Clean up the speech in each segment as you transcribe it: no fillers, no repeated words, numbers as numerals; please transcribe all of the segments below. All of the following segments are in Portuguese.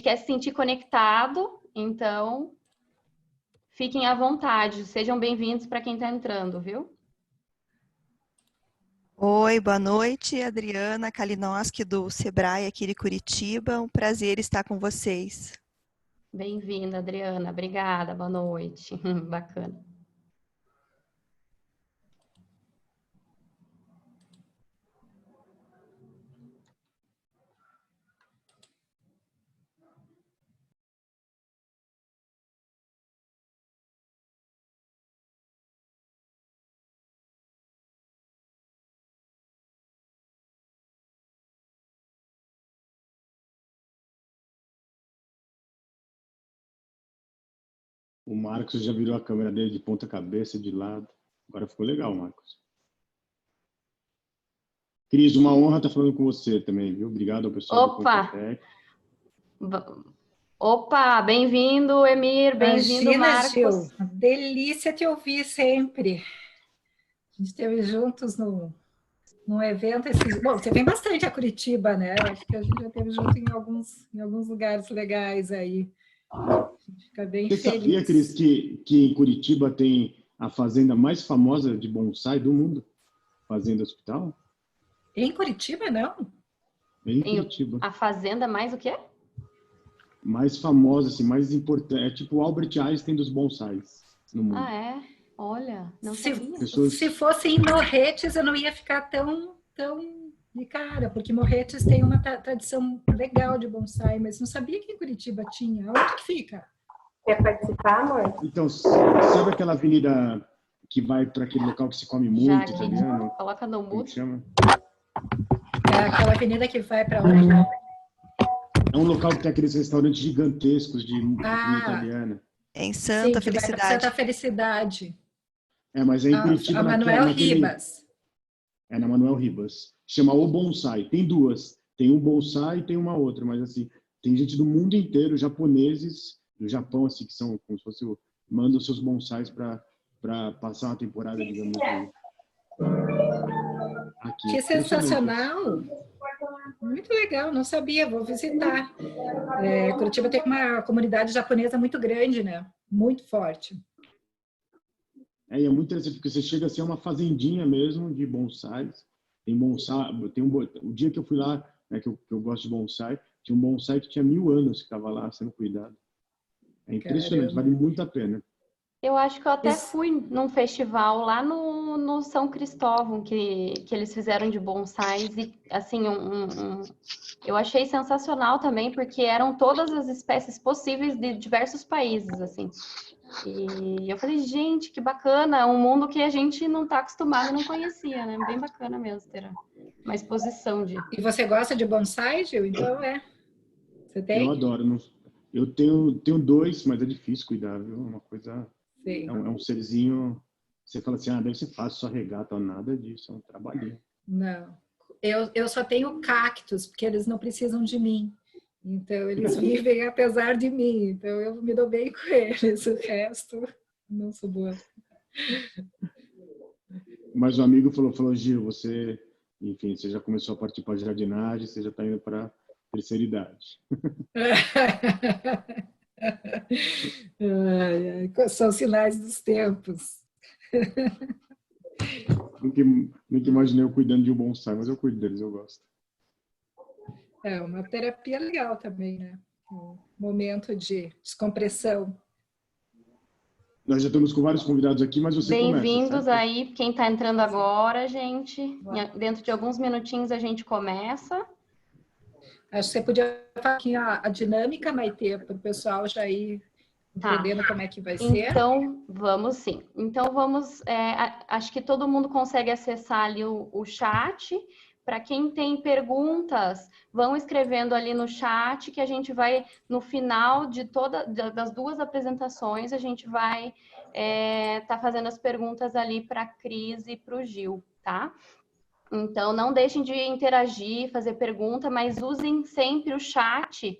quer se sentir conectado, então fiquem à vontade, sejam bem-vindos para quem está entrando, viu? Oi, boa noite, Adriana Kalinowski do Sebrae aqui de Curitiba, um prazer estar com vocês. Bem-vinda, Adriana, obrigada, boa noite, bacana. O Marcos já virou a câmera dele de ponta cabeça, de lado. Agora ficou legal, Marcos. Cris, uma honra estar falando com você também, viu? Obrigado ao pessoal do Contatec. Opa, bem-vindo, Emir, bem-vindo, Marcos. Gil, delícia te ouvir sempre. A gente esteve juntos num evento. Bom, você vem bastante a Curitiba, né? Acho que a gente já esteve junto em alguns lugares legais aí. A gente fica bem feliz. Você sabia, Cris, que em Curitiba tem a fazenda mais famosa de bonsai do mundo? Fazenda Hospital? Em Curitiba, não? Em Curitiba. A fazenda mais o quê? Mais famosa, assim, mais importante. É tipo o Albert Einstein dos bonsais no mundo. Ah, é? Olha, não sabia. Se fosse em Morretes, eu não ia ficar tão de cara, porque Morretes tem uma tradição legal de bonsai, mas não sabia que em Curitiba tinha. Onde que fica? Quer participar, amor? Então, sabe aquela avenida que vai para aquele local que se come muito, italiano? Coloca no Como mudo. chama? É aquela avenida que vai para onde? É um local que tem aqueles restaurantes gigantescos de comida italiana. É em Santa Felicidade. Santa Felicidade. É, mas é em Curitiba. A Manuel Ribas. É na Manuel Ribas. Chama O Bonsai. Tem duas. Tem um bonsai e tem uma outra. Mas assim, tem gente do mundo inteiro, japoneses do Japão, assim, que são como se fosse mandam seus bonsais para passar uma temporada, digamos assim. Aqui. Que sensacional! Muito legal, não sabia, vou visitar. Curitiba tem uma comunidade japonesa muito grande, né? Muito forte. É muito interessante, porque você chega assim, é uma fazendinha mesmo de bonsais. Tem bonsai, o dia que eu fui lá, né, que eu gosto de bonsai, tinha um bonsai que tinha 1000 anos que estava lá sendo cuidado. É impressionante, vale muito a pena. Eu acho que eu até fui num festival lá no São Cristóvão, que eles fizeram de bonsais, e assim, eu achei sensacional também, porque eram todas as espécies possíveis de diversos países, assim. E eu falei, gente, que bacana, é um mundo que a gente não está acostumado e não conhecia, né? Bem bacana mesmo ter uma exposição de... E você gosta de bonsai, Gil? Então, Você tem? Eu adoro. Eu tenho 2, mas é difícil cuidar, viu? Uma coisa... É um serzinho... Você fala assim, deve ser fácil só regar, tal, nada disso, é um trabalhinho. Não. Eu só tenho cactos, porque eles não precisam de mim. Então, eles vivem apesar de mim. Então, eu me dou bem com eles. O resto, não sou boa. Mas o amigo falou, Gil, você já começou a participar de jardinagem, você já está indo para a terceira idade. São sinais dos tempos. Nunca imaginei eu cuidando de um bonsai, mas eu cuido deles, eu gosto. É uma terapia legal também, né? Um momento de descompressão. Nós já estamos com vários convidados aqui, mas você começa. Bem-vindos aí, quem está entrando agora, gente. Dentro de alguns minutinhos a gente começa. Acho que você podia falar aqui a dinâmica, Maitê, para o pessoal já ir entendendo como é que vai ser. Então, vamos sim. Então, acho que todo mundo consegue acessar ali o chat. Para quem tem perguntas, vão escrevendo ali no chat, que a gente vai, no final das 2 apresentações, a gente vai tá fazendo as perguntas ali para a Cris e para o Gil, tá? Então, não deixem de interagir, fazer pergunta, mas usem sempre o chat,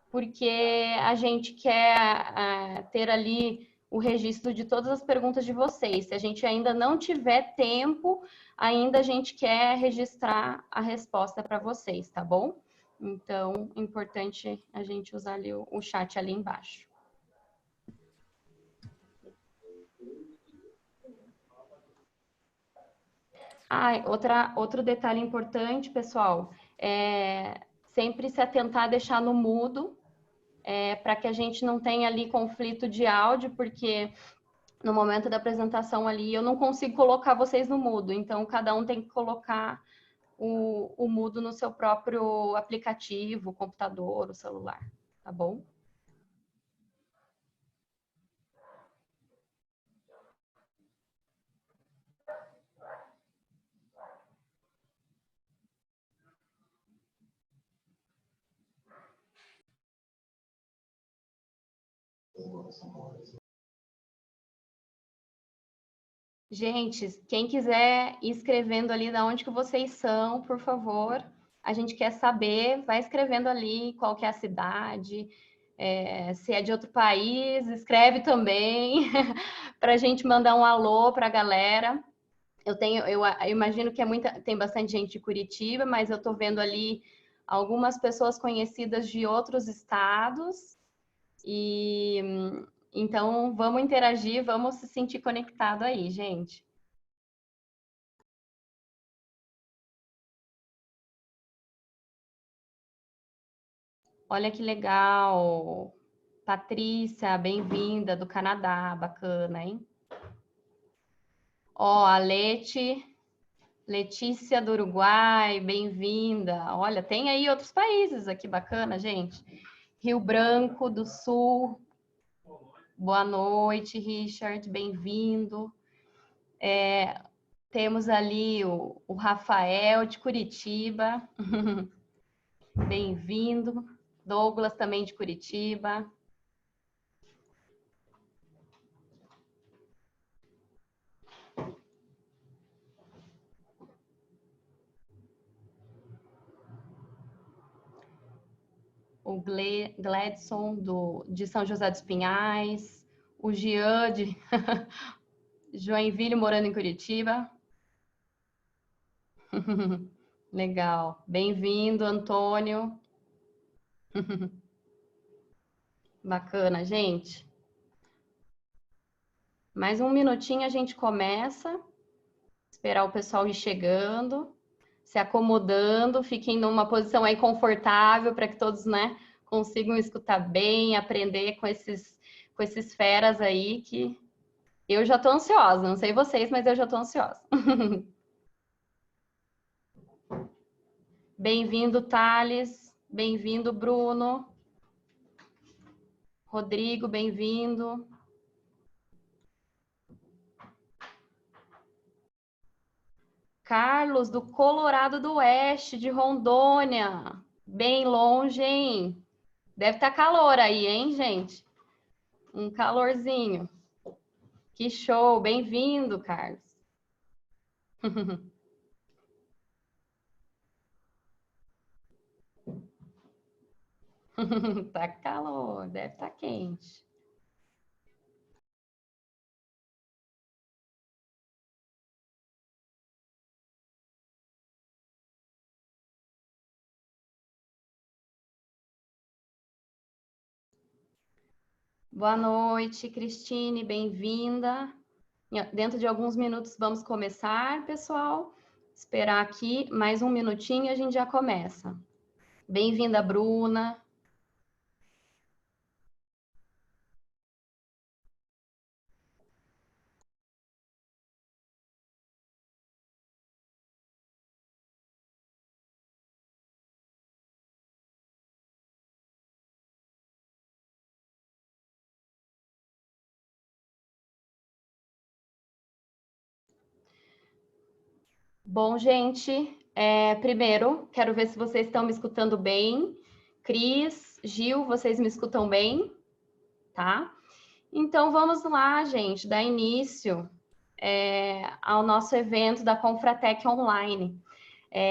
porque a gente quer ter ali o registro de todas as perguntas de vocês. Se a gente ainda não tiver tempo, ainda a gente quer registrar a resposta para vocês, tá bom? Então, é importante a gente usar ali o chat ali embaixo. Outro detalhe importante, pessoal, é sempre se atentar a deixar no mudo, para que a gente não tenha ali conflito de áudio, porque no momento da apresentação ali eu não consigo colocar vocês no mudo, então cada um tem que colocar o mudo no seu próprio aplicativo, computador, o celular, tá bom? Gente, quem quiser ir escrevendo ali de onde que vocês são, por favor, a gente quer saber, vai escrevendo ali qual que é a cidade, se é de outro país, escreve também, para a gente mandar um alô para a galera. Eu imagino que tem bastante gente de Curitiba, mas eu estou vendo ali algumas pessoas conhecidas de outros estados, e então vamos interagir, vamos se sentir conectado aí, gente. Olha que legal. Patrícia, bem-vinda do Canadá, bacana, hein? Ó, a Letícia do Uruguai, bem-vinda. Olha, tem aí outros países aqui, bacana, gente. Rio Branco do Sul. Boa noite, Richard, bem-vindo. Temos ali o Rafael de Curitiba. Bem-vindo. Douglas também de Curitiba. O Gladson de São José dos Pinhais, o Jean de Joinville, morando em Curitiba. Legal. Bem-vindo, Antônio. Bacana, gente. Mais um minutinho a gente começa. Esperar o pessoal ir chegando, se acomodando, fiquem numa posição aí confortável para que todos, né, consigam escutar bem, aprender com esses feras aí que eu já tô ansiosa. Não sei vocês, mas eu já tô ansiosa. Bem-vindo, Thales. Bem-vindo, Bruno. Rodrigo, bem-vindo. Carlos, do Colorado do Oeste, de Rondônia. Bem longe, hein? Deve estar calor aí, hein, gente? Um calorzinho. Que show. Bem-vindo, Carlos. Tá calor, deve estar quente. Boa noite, Cristine, bem-vinda. Dentro de alguns minutos vamos começar, pessoal. Esperar aqui mais um minutinho e a gente já começa. Bem-vinda, Bruna. Bom, gente, primeiro, quero ver se vocês estão me escutando bem. Cris, Gil, vocês me escutam bem? Tá? Então, vamos lá, gente, dar início ao nosso evento da Confratec Online.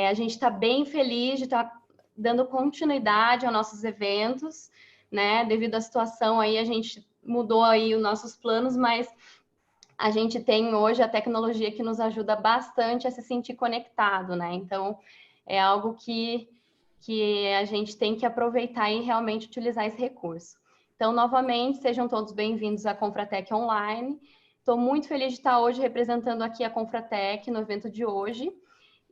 A gente está bem feliz de estar dando continuidade aos nossos eventos, né? Devido à situação aí, a gente mudou aí os nossos planos, mas a gente tem hoje a tecnologia que nos ajuda bastante a se sentir conectado, né? Então, é algo que que a gente tem que aproveitar e realmente utilizar esse recurso. Então, novamente, sejam todos bem-vindos à Confratec Online. Estou muito feliz de estar hoje representando aqui a Confratec no evento de hoje.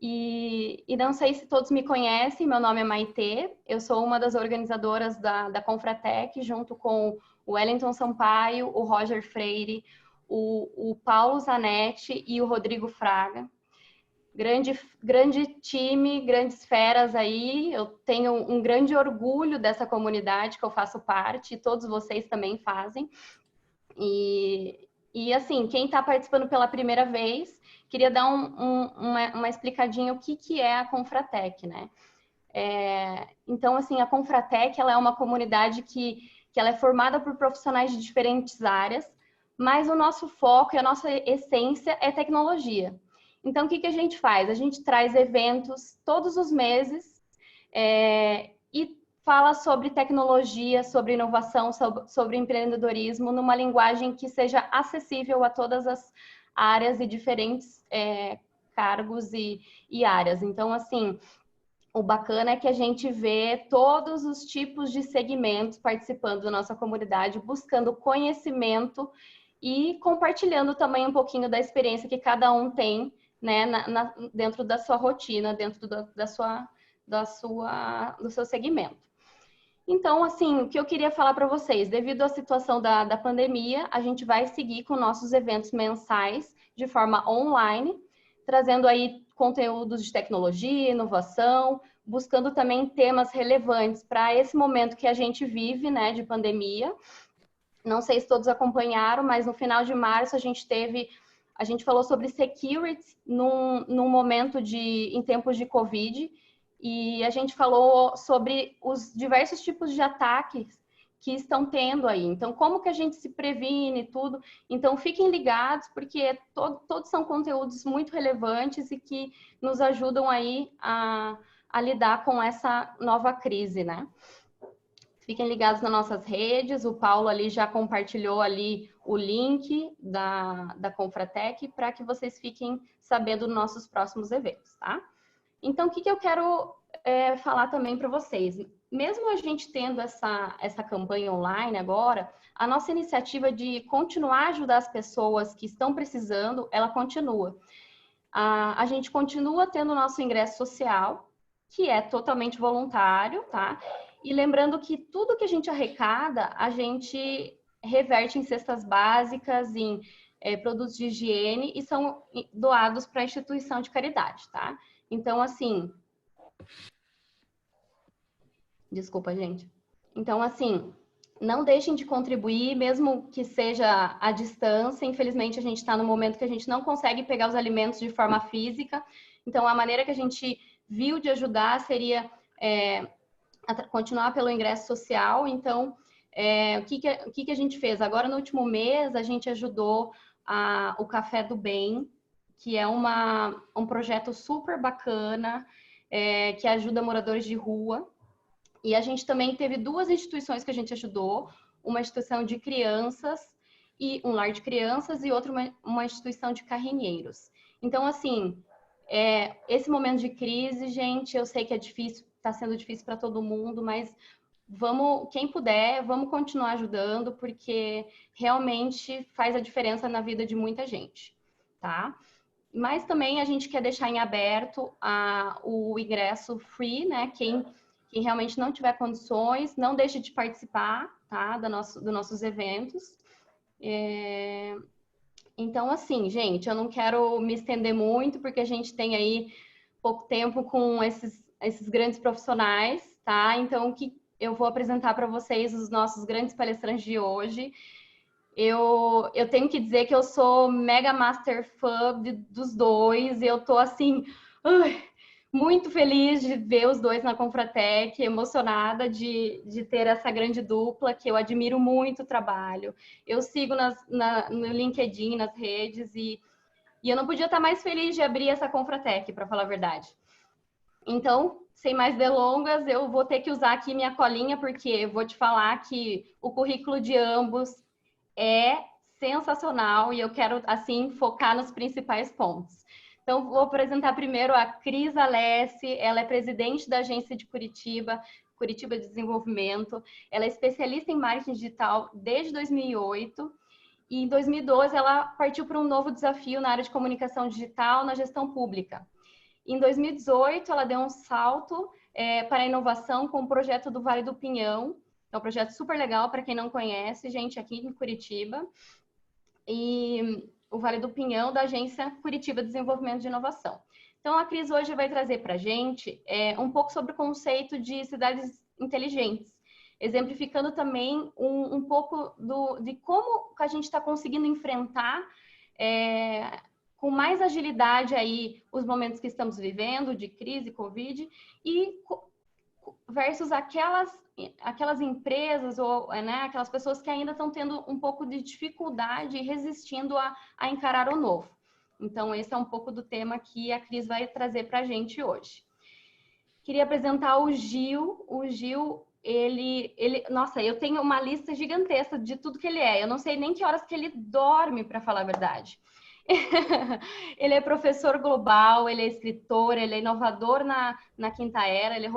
E não sei se todos me conhecem, meu nome é Maitê, eu sou uma das organizadoras da Confratec, junto com o Wellington Sampaio, o Roger Freire, o Paulo Zanetti e o Rodrigo Fraga. Grande time, grandes feras aí, eu tenho um grande orgulho dessa comunidade que eu faço parte, e todos vocês também fazem. E assim, quem está participando pela primeira vez, queria dar uma explicadinha o que é a Confratec, né? Então, assim, a Confratec, ela é uma comunidade que ela é formada por profissionais de diferentes áreas, mas o nosso foco e a nossa essência é tecnologia. Então, o que a gente faz? A gente traz eventos todos os meses e fala sobre tecnologia, sobre inovação, sobre empreendedorismo, numa linguagem que seja acessível a todas as áreas e diferentes cargos e áreas. Então, assim, o bacana é que a gente vê todos os tipos de segmentos participando da nossa comunidade, buscando conhecimento e compartilhando também um pouquinho da experiência que cada um tem, né, dentro da sua rotina, dentro do seu segmento. Então, assim, o que eu queria falar para vocês, devido à situação da pandemia, a gente vai seguir com nossos eventos mensais de forma online, trazendo aí conteúdos de tecnologia, inovação, buscando também temas relevantes para esse momento que a gente vive, né, de pandemia. Não sei se todos acompanharam, mas no final de março a gente falou sobre security num momento em tempos de Covid, e a gente falou sobre os diversos tipos de ataques que estão tendo aí. Então, como que a gente se previne e tudo. Então, fiquem ligados, porque todos são conteúdos muito relevantes e que nos ajudam aí a lidar com essa nova crise, né? Fiquem ligados nas nossas redes, o Paulo ali já compartilhou ali o link da Confratec para que vocês fiquem sabendo dos nossos próximos eventos, tá? Então, o que eu quero falar também para vocês? Mesmo a gente tendo essa campanha online agora, a nossa iniciativa de continuar a ajudar as pessoas que estão precisando, ela continua. A gente continua tendo o nosso ingresso social, que é totalmente voluntário, tá? E lembrando que tudo que a gente arrecada, a gente reverte em cestas básicas, em produtos de higiene e são doados para a instituição de caridade, tá? Então, assim... Desculpa, gente. Então, assim, não deixem de contribuir, mesmo que seja à distância. Infelizmente, a gente está no momento que a gente não consegue pegar os alimentos de forma física. Então, a maneira que a gente viu de ajudar seria continuar pelo ingresso social. Então, o que a gente fez? Agora, no último mês, a gente ajudou o Café do Bem, que é um projeto super bacana, que ajuda moradores de rua. E a gente também teve 2 instituições que a gente ajudou, uma instituição de crianças, e um lar de crianças, e outra uma instituição de carrinheiros. Então, assim, esse momento de crise, gente, eu sei que é difícil, está sendo difícil para todo mundo, mas quem puder, vamos continuar ajudando, porque realmente faz a diferença na vida de muita gente, tá? Mas também a gente quer deixar em aberto o ingresso free, né? Quem realmente não tiver condições, não deixe de participar, tá? Dos nossos eventos. Então, assim, gente, eu não quero me estender muito, porque a gente tem aí pouco tempo com esses grandes profissionais, tá? Então, eu vou apresentar para vocês os nossos grandes palestrantes de hoje. Eu tenho que dizer que eu sou mega master fã dos dois, e eu tô assim, muito feliz de ver os dois na Confratec, emocionada de ter essa grande dupla, que eu admiro muito o trabalho. Eu sigo no LinkedIn, nas redes, e eu não podia estar mais feliz de abrir essa Confratec, para falar a verdade. Então, sem mais delongas, eu vou ter que usar aqui minha colinha, porque eu vou te falar que o currículo de ambos é sensacional e eu quero, assim, focar nos principais pontos. Então, vou apresentar primeiro a Cris Alessi, ela é presidente da agência de Curitiba, Curitiba Desenvolvimento. Ela é especialista em marketing digital desde 2008 e em 2012 ela partiu para um novo desafio na área de comunicação digital na gestão pública. Em 2018, ela deu um salto para a inovação com o projeto do Vale do Pinhão. É um projeto super legal para quem não conhece, gente, aqui em Curitiba. E o Vale do Pinhão, da agência Curitiba Desenvolvimento de Inovação. Então, a Cris hoje vai trazer para a gente um pouco sobre o conceito de cidades inteligentes, exemplificando também um pouco de como a gente está conseguindo enfrentar com mais agilidade aí os momentos que estamos vivendo, de crise, Covid, e versus aquelas empresas ou aquelas pessoas que ainda estão tendo um pouco de dificuldade e resistindo a encarar o novo. Então, esse é um pouco do tema que a Cris vai trazer para a gente hoje. Queria apresentar o Gil. O Gil, nossa, eu tenho uma lista gigantesca de tudo que ele é. Eu não sei nem que horas que ele dorme, para falar a verdade. Ele é professor global, ele é escritor, ele é inovador na Quinta Era, ele é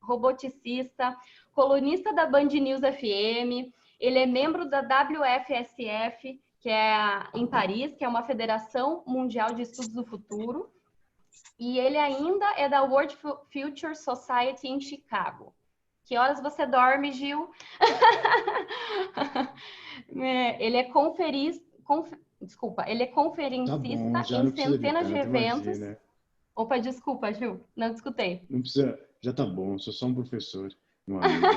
roboticista, colunista da Band News FM, ele é membro da WFSF, que é em Paris, que é uma federação mundial de estudos do futuro, e ele ainda é da World Future Society em Chicago. Que horas você dorme, Gil? Ele é ele é conferencista em centenas de eventos. Imagina. Opa, desculpa, Gil, não te escutei. Não precisa, já tá bom, sou só um professor, um amigo.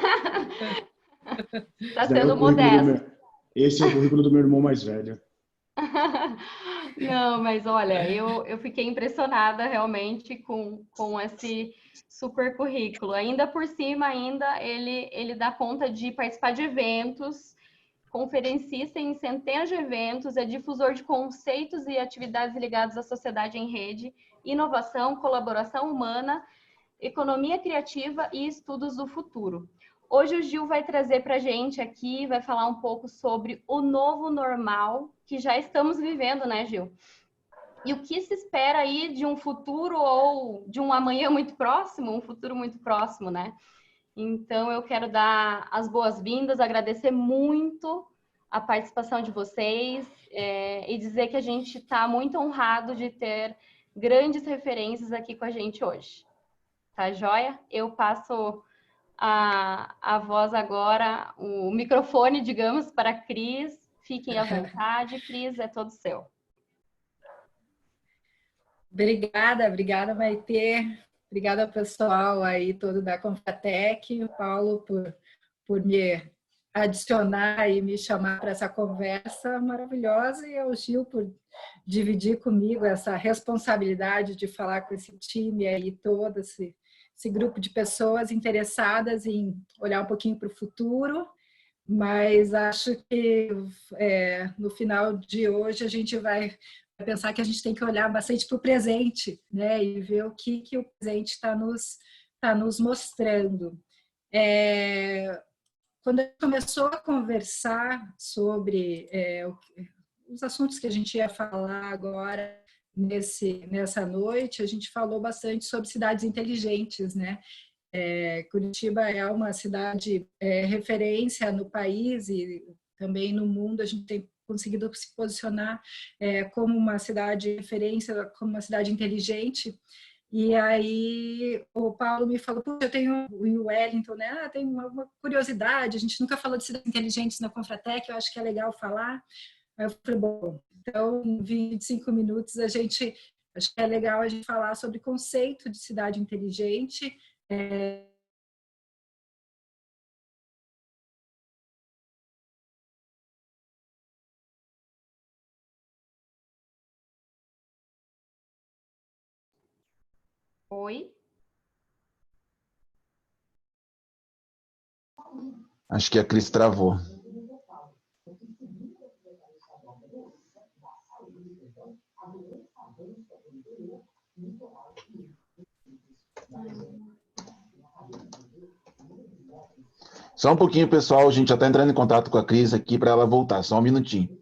Tá sendo modesto. Esse é o currículo do meu irmão mais velho. Não, mas olha, eu fiquei impressionada realmente com esse super currículo. Ainda por cima, ele dá conta de participar de eventos, conferencista em centenas de eventos, é difusor de conceitos e atividades ligadas à sociedade em rede, inovação, colaboração humana, economia criativa e estudos do futuro. Hoje o Gil vai trazer para a gente aqui, vai falar um pouco sobre o novo normal que já estamos vivendo, né, Gil? E o que se espera aí de um futuro ou de um amanhã muito próximo, um futuro muito próximo, né? Então, eu quero dar as boas-vindas, agradecer muito a participação de vocês e dizer que a gente está muito honrado de ter grandes referências aqui com a gente hoje. Tá joia? Eu passo a voz agora, o microfone, digamos, para a Cris. Fiquem à vontade, Cris, é todo seu. Obrigada, Maitê. Obrigada ao pessoal aí todo da Confratec, o Paulo por me adicionar e me chamar para essa conversa maravilhosa e ao Gil por dividir comigo essa responsabilidade de falar com esse time aí todo, esse grupo de pessoas interessadas em olhar um pouquinho para o futuro, mas acho que no final de hoje a gente vai pensar que a gente tem que olhar bastante para o presente, né, e ver o que o presente está nos mostrando. Quando a gente começou a conversar sobre os assuntos que a gente ia falar agora nessa noite, a gente falou bastante sobre cidades inteligentes, né? Curitiba é uma cidade referência no país e também no mundo. A gente tem conseguido se posicionar como uma cidade referência, como uma cidade inteligente. E aí o Paulo me falou, eu tenho o Wellington, né? Tem uma curiosidade, a gente nunca falou de cidades inteligentes na Confratec, eu acho que é legal falar. Aí eu falei, bom, então em 25 minutos acho que é legal a gente falar sobre o conceito de cidade inteligente. Oi? Acho que a Cris travou. Só um pouquinho, pessoal. A gente já está entrando em contato com a Cris aqui para ela voltar. Só um minutinho.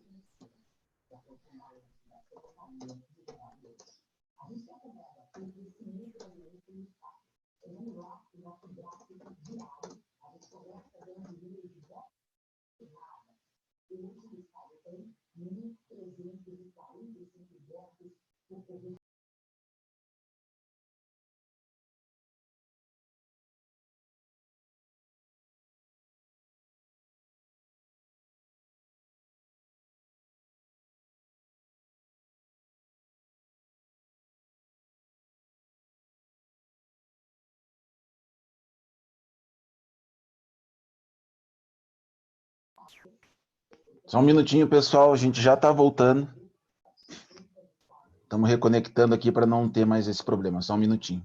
Só um minutinho, pessoal, a gente já está voltando. Estamos reconectando aqui para não ter mais esse problema. Só um minutinho.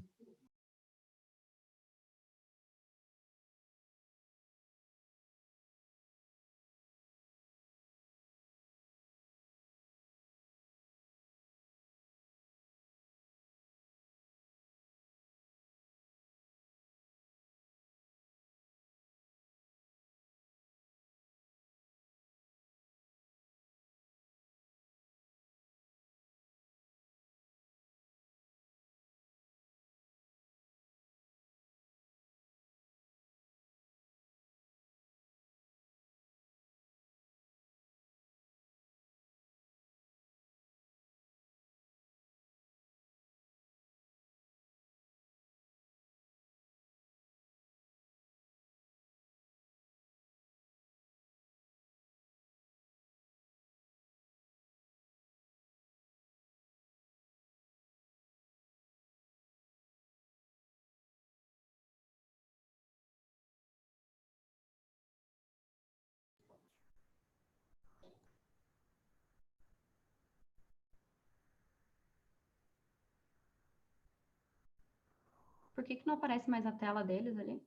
Por que não aparece mais a tela deles ali?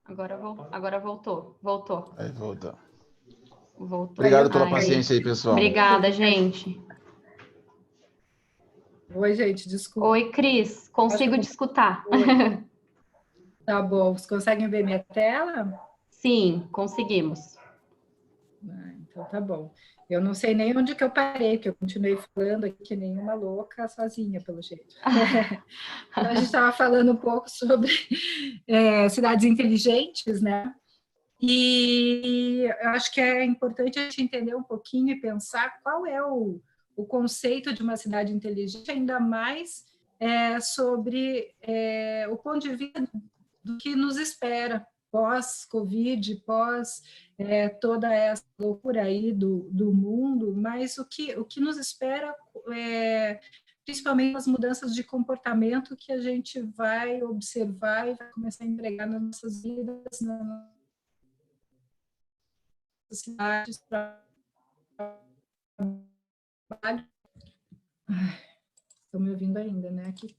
Agora voltou. Voltou. Aí, voltou. Voltou. Obrigado pela Ai. paciência aí, pessoal. Obrigada, gente. Oi, gente, desculpa. Oi, Cris. Consigo te escutar. Oi. Tá bom. Vocês conseguem ver minha tela? Sim, conseguimos. Então tá bom. Eu não sei nem onde que eu parei, porque eu continuei falando aqui que nem uma louca sozinha, pelo jeito. Então, a gente estava falando um pouco sobre cidades inteligentes, né? E eu acho que é importante a gente entender um pouquinho e pensar qual é o conceito de uma cidade inteligente, ainda mais sobre o ponto de vista do que nos espera pós-Covid, pós toda essa loucura aí do mundo, mas o que nos espera principalmente as mudanças de comportamento que a gente vai observar e vai começar a empregar nas nossas vidas, nas nossas cidades, trabalho. Estão me ouvindo ainda, né? Aqui.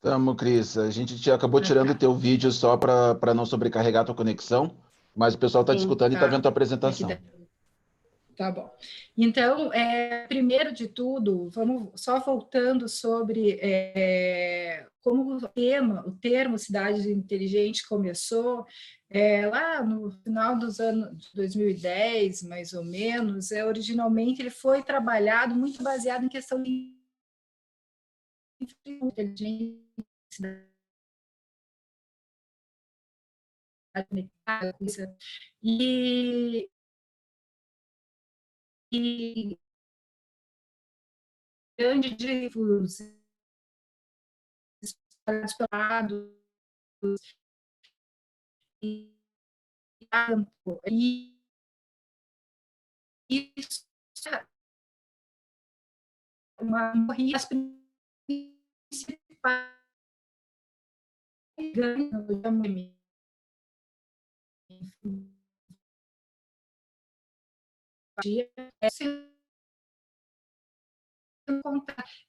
Tamo, Cris. A gente acabou tirando o teu vídeo só para não sobrecarregar a tua conexão, mas o pessoal está te escutando e está vendo a tua apresentação. Tá bom. Então, primeiro de tudo, vamos só voltando sobre como o termo cidade inteligente começou lá no final dos anos de 2010, mais ou menos. Originalmente, ele foi trabalhado muito baseado em questão de inteligência, e grande de espalhados pelo lado e isso morria as principais ganhos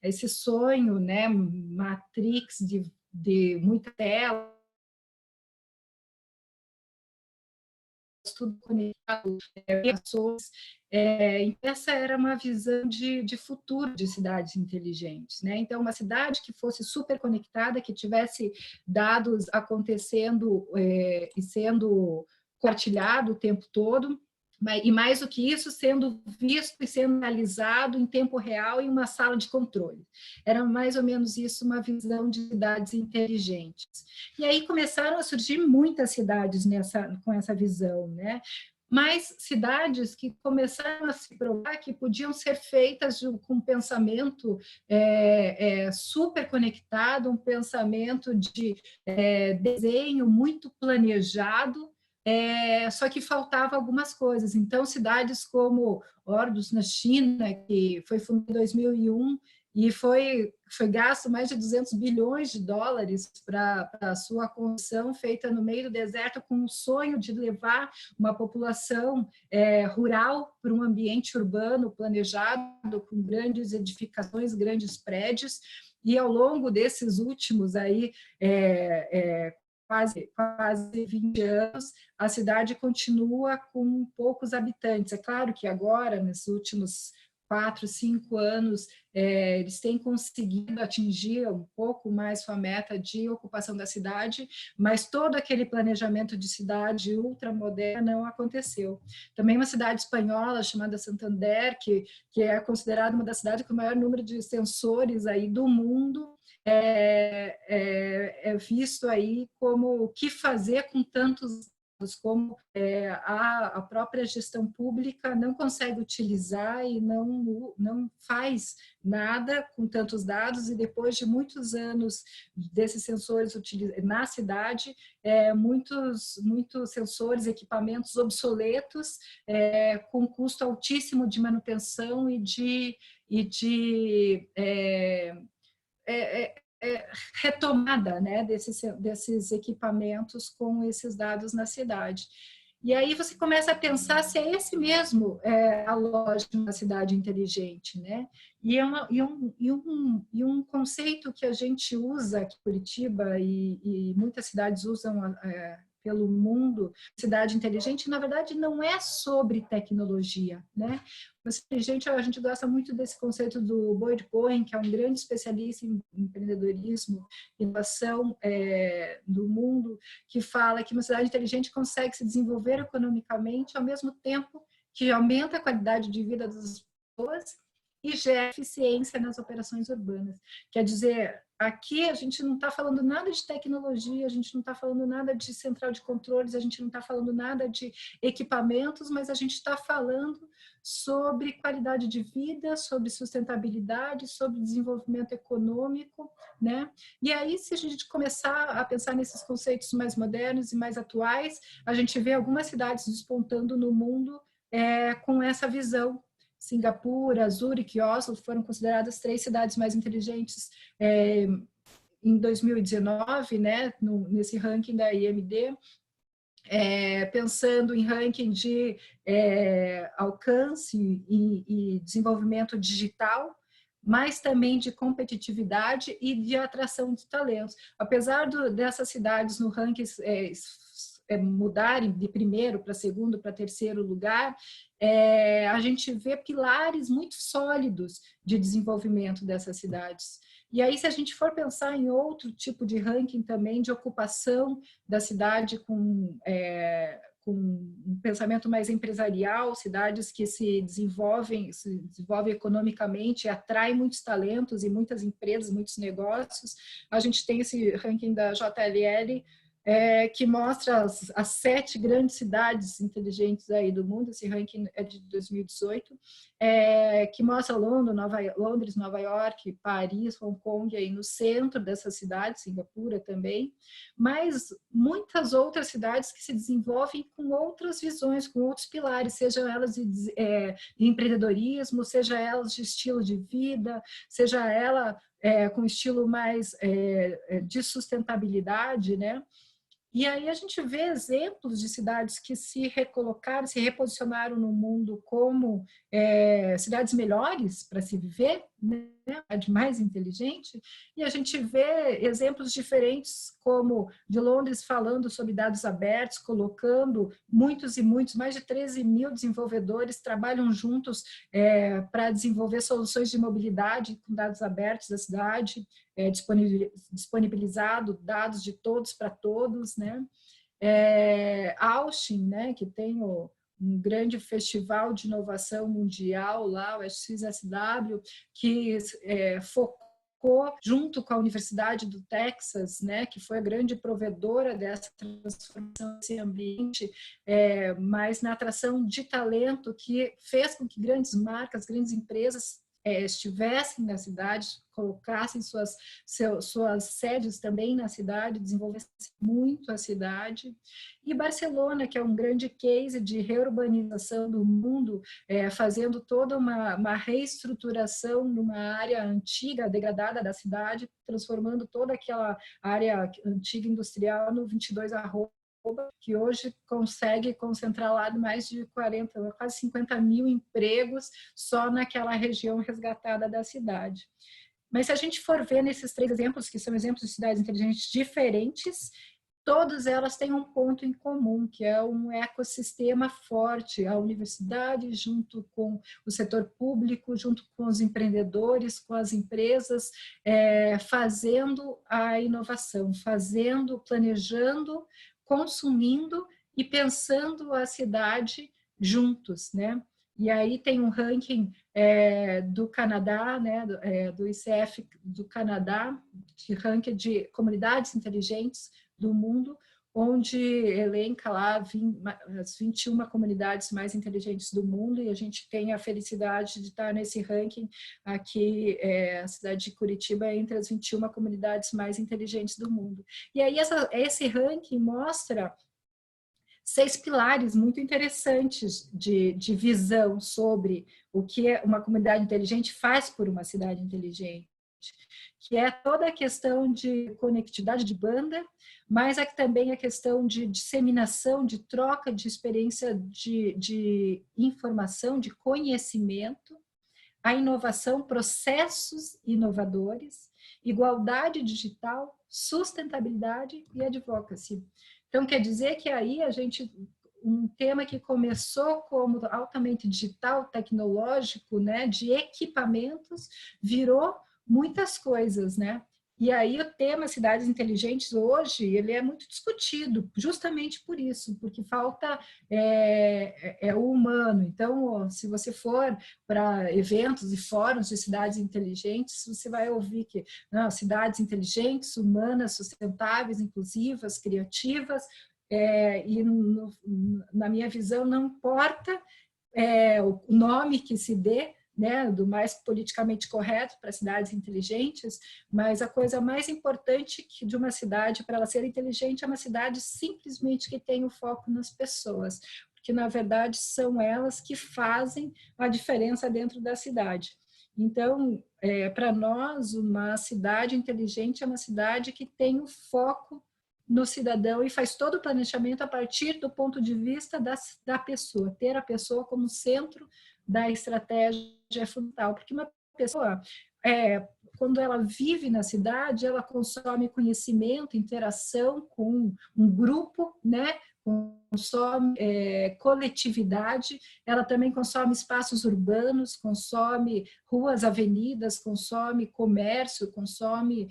esse sonho, né, Matrix de muita tela, tudo conectado, pessoas. Essa era uma visão de futuro de cidades inteligentes, né? Então, uma cidade que fosse super conectada, que tivesse dados acontecendo e sendo compartilhado o tempo todo, E mais do que isso, sendo visto e sendo analisado em tempo real em uma sala de controle. Era mais ou menos isso, uma visão de cidades inteligentes. E aí começaram a surgir muitas cidades com essa visão, né? Mas cidades que começaram a se provar que podiam ser feitas com um pensamento super conectado, um pensamento de desenho muito planejado, só que faltava algumas coisas. Então, cidades como Ordos, na China, que foi fundada em 2001 e foi gasto mais de 200 bilhões de dólares para a sua construção, feita no meio do deserto, com o sonho de levar uma população rural para um ambiente urbano planejado, com grandes edificações, grandes prédios. E ao longo desses últimos aí, quase 20 anos, a cidade continua com poucos habitantes. É claro que agora, nesses últimos 4, 5 anos, eles têm conseguido atingir um pouco mais sua meta de ocupação da cidade, mas todo aquele planejamento de cidade ultramoderna não aconteceu. Também uma cidade espanhola chamada Santander, que é considerada uma das cidades com o maior número de sensores aí do mundo, é visto aí como o que fazer com tantos dados, como a própria gestão pública não consegue utilizar e não faz nada com tantos dados, e depois de muitos anos desses sensores na cidade, muitos sensores, equipamentos obsoletos, com custo altíssimo de manutenção e de retomada, né, desses equipamentos com esses dados na cidade. E aí você começa a pensar se é esse mesmo a lógica de uma cidade inteligente, né? E um conceito que a gente usa aqui em Curitiba e muitas cidades usam pelo mundo, cidade inteligente, na verdade, não é sobre tecnologia, né? Mas inteligente, a gente gosta muito desse conceito do Boyd Cohen, que é um grande especialista em empreendedorismo, inovação do mundo, que fala que uma cidade inteligente consegue se desenvolver economicamente ao mesmo tempo que aumenta a qualidade de vida das pessoas e gera eficiência nas operações urbanas. Quer dizer, aqui a gente não está falando nada de tecnologia, a gente não está falando nada de central de controles, a gente não está falando nada de equipamentos, mas a gente está falando sobre qualidade de vida, sobre sustentabilidade, sobre desenvolvimento econômico, né? E aí, se a gente começar a pensar nesses conceitos mais modernos e mais atuais, a gente vê algumas cidades despontando no mundo com essa visão. Singapura, Zurique e Oslo foram consideradas 3 cidades mais inteligentes em 2019, né, nesse ranking da IMD, pensando em ranking de alcance e desenvolvimento digital, mas também de competitividade e de atração de talentos. Apesar dessas cidades no ranking mudarem de primeiro para segundo, para terceiro lugar, a gente vê pilares muito sólidos de desenvolvimento dessas cidades. E aí, se a gente for pensar em outro tipo de ranking também, de ocupação da cidade com um pensamento mais empresarial, cidades que se desenvolvem economicamente, atraem muitos talentos e muitas empresas, muitos negócios, a gente tem esse ranking da JLL, que mostra as 7 grandes cidades inteligentes aí do mundo. Esse ranking é de 2018, que mostra Londres, Nova York, Paris, Hong Kong, aí no centro dessa cidade, Singapura também, mas muitas outras cidades que se desenvolvem com outras visões, com outros pilares, sejam elas de empreendedorismo, seja elas de estilo de vida, seja ela com estilo mais de sustentabilidade, né? E aí a gente vê exemplos de cidades que se recolocaram, se reposicionaram no mundo como cidades melhores para se viver, né? Cidade mais inteligente, e a gente vê exemplos diferentes, como de Londres falando sobre dados abertos, colocando muitos e muitos, mais de 13 mil desenvolvedores trabalham juntos para desenvolver soluções de mobilidade com dados abertos da cidade, disponibilizado dados de todos para todos, né? Austin, né, que tem grande festival de inovação mundial lá, o SXSW, que focou junto com a Universidade do Texas, né, que foi a grande provedora dessa transformação desse ambiente, mas na atração de talento, que fez com que grandes marcas, grandes empresas estivessem na cidade, colocassem suas sedes também na cidade, desenvolvessem muito a cidade. E Barcelona, que é um grande case de reurbanização do mundo, fazendo toda uma reestruturação numa área antiga, degradada da cidade, transformando toda aquela área antiga industrial no 22 Arroba, que hoje consegue concentrar lá mais de 40, quase 50 mil empregos só naquela região resgatada da cidade. Mas se a gente for ver nesses 3 exemplos, que são exemplos de cidades inteligentes diferentes, todas elas têm um ponto em comum, que é um ecossistema forte, a universidade junto com o setor público, junto com os empreendedores, com as empresas, fazendo a inovação, planejando, consumindo e pensando a cidade juntos, né? E aí tem um ranking do Canadá, né, do ICF do Canadá, de ranking de comunidades inteligentes do mundo, onde elenca lá as 21 comunidades mais inteligentes do mundo, e a gente tem a felicidade de estar nesse ranking aqui, a cidade de Curitiba é entre as 21 comunidades mais inteligentes do mundo. E aí esse ranking mostra 6 pilares muito interessantes de visão sobre o que uma comunidade inteligente faz por uma cidade inteligente, que é toda a questão de conectividade de banda, mas também a questão de disseminação, de troca de experiência de informação, de conhecimento, a inovação, processos inovadores, igualdade digital, sustentabilidade e advocacy. Então, quer dizer que aí um tema que começou como altamente digital, tecnológico, né, de equipamentos, virou muitas coisas, né? E aí o tema cidades inteligentes hoje, ele é muito discutido, justamente por isso, porque falta o humano. Então, se você for para eventos e fóruns de cidades inteligentes, você vai ouvir que cidades inteligentes, humanas, sustentáveis, inclusivas, criativas, e na minha visão não importa o nome que se dê, né, do mais politicamente correto para cidades inteligentes, mas a coisa mais importante de uma cidade, para ela ser inteligente, é uma cidade simplesmente que tem o foco nas pessoas, porque, na verdade, são elas que fazem a diferença dentro da cidade. Então, para nós, uma cidade inteligente é uma cidade que tem o foco no cidadão e faz todo o planejamento a partir do ponto de vista da pessoa, ter a pessoa como centro da estratégia é fundamental, porque uma pessoa, quando ela vive na cidade, ela consome conhecimento, interação com um grupo, né? Consome coletividade, ela também consome espaços urbanos, consome ruas, avenidas, consome comércio, consome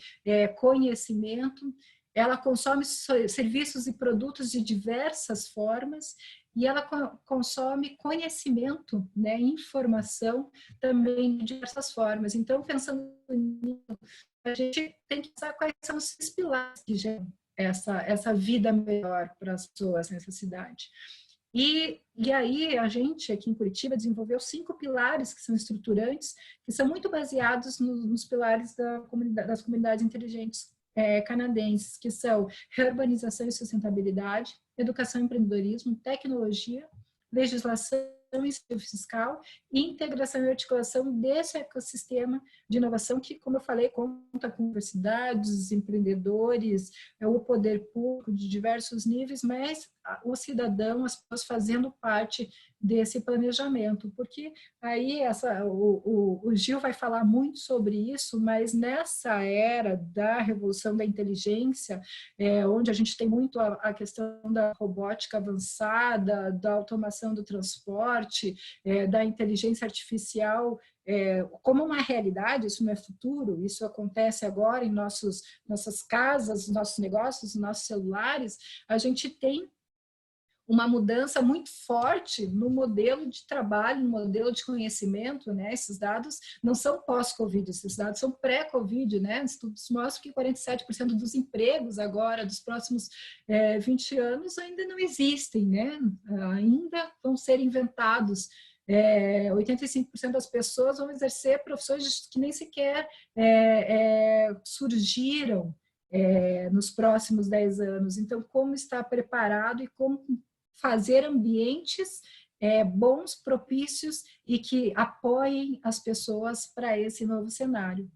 conhecimento, ela consome serviços e produtos de diversas formas, e ela consome conhecimento, né, informação também de diversas formas. Então, pensando nisso, a gente tem que pensar quais são os pilares que geram essa vida melhor para as pessoas nessa cidade. E aí, a gente aqui em Curitiba desenvolveu 5 pilares que são estruturantes, que são muito baseados nos pilares das comunidades inteligentes canadenses, que são reurbanização e sustentabilidade, educação e empreendedorismo, tecnologia, legislação e incentivo fiscal e integração e articulação desse ecossistema de inovação que, como eu falei, conta com universidades, empreendedores, o poder público de diversos níveis, mas o cidadão, as pessoas fazendo parte desse planejamento, porque aí o Gil vai falar muito sobre isso, mas nessa era da revolução da inteligência, onde a gente tem muito a questão da robótica avançada, da automação do transporte, da inteligência artificial, como uma realidade, isso não é futuro, isso acontece agora em nossas casas, nossos negócios, nossos celulares, a gente tem uma mudança muito forte no modelo de trabalho, no modelo de conhecimento, né? Esses dados não são pós-Covid, esses dados são pré-Covid, né? Estudos mostram que 47% dos empregos agora, dos próximos 20 anos, ainda não existem, né? Ainda vão ser inventados. 85% das pessoas vão exercer profissões que nem sequer surgiram nos próximos 10 anos. Então, como estar preparado e como fazer ambientes bons, propícios e que apoiem as pessoas para esse novo cenário.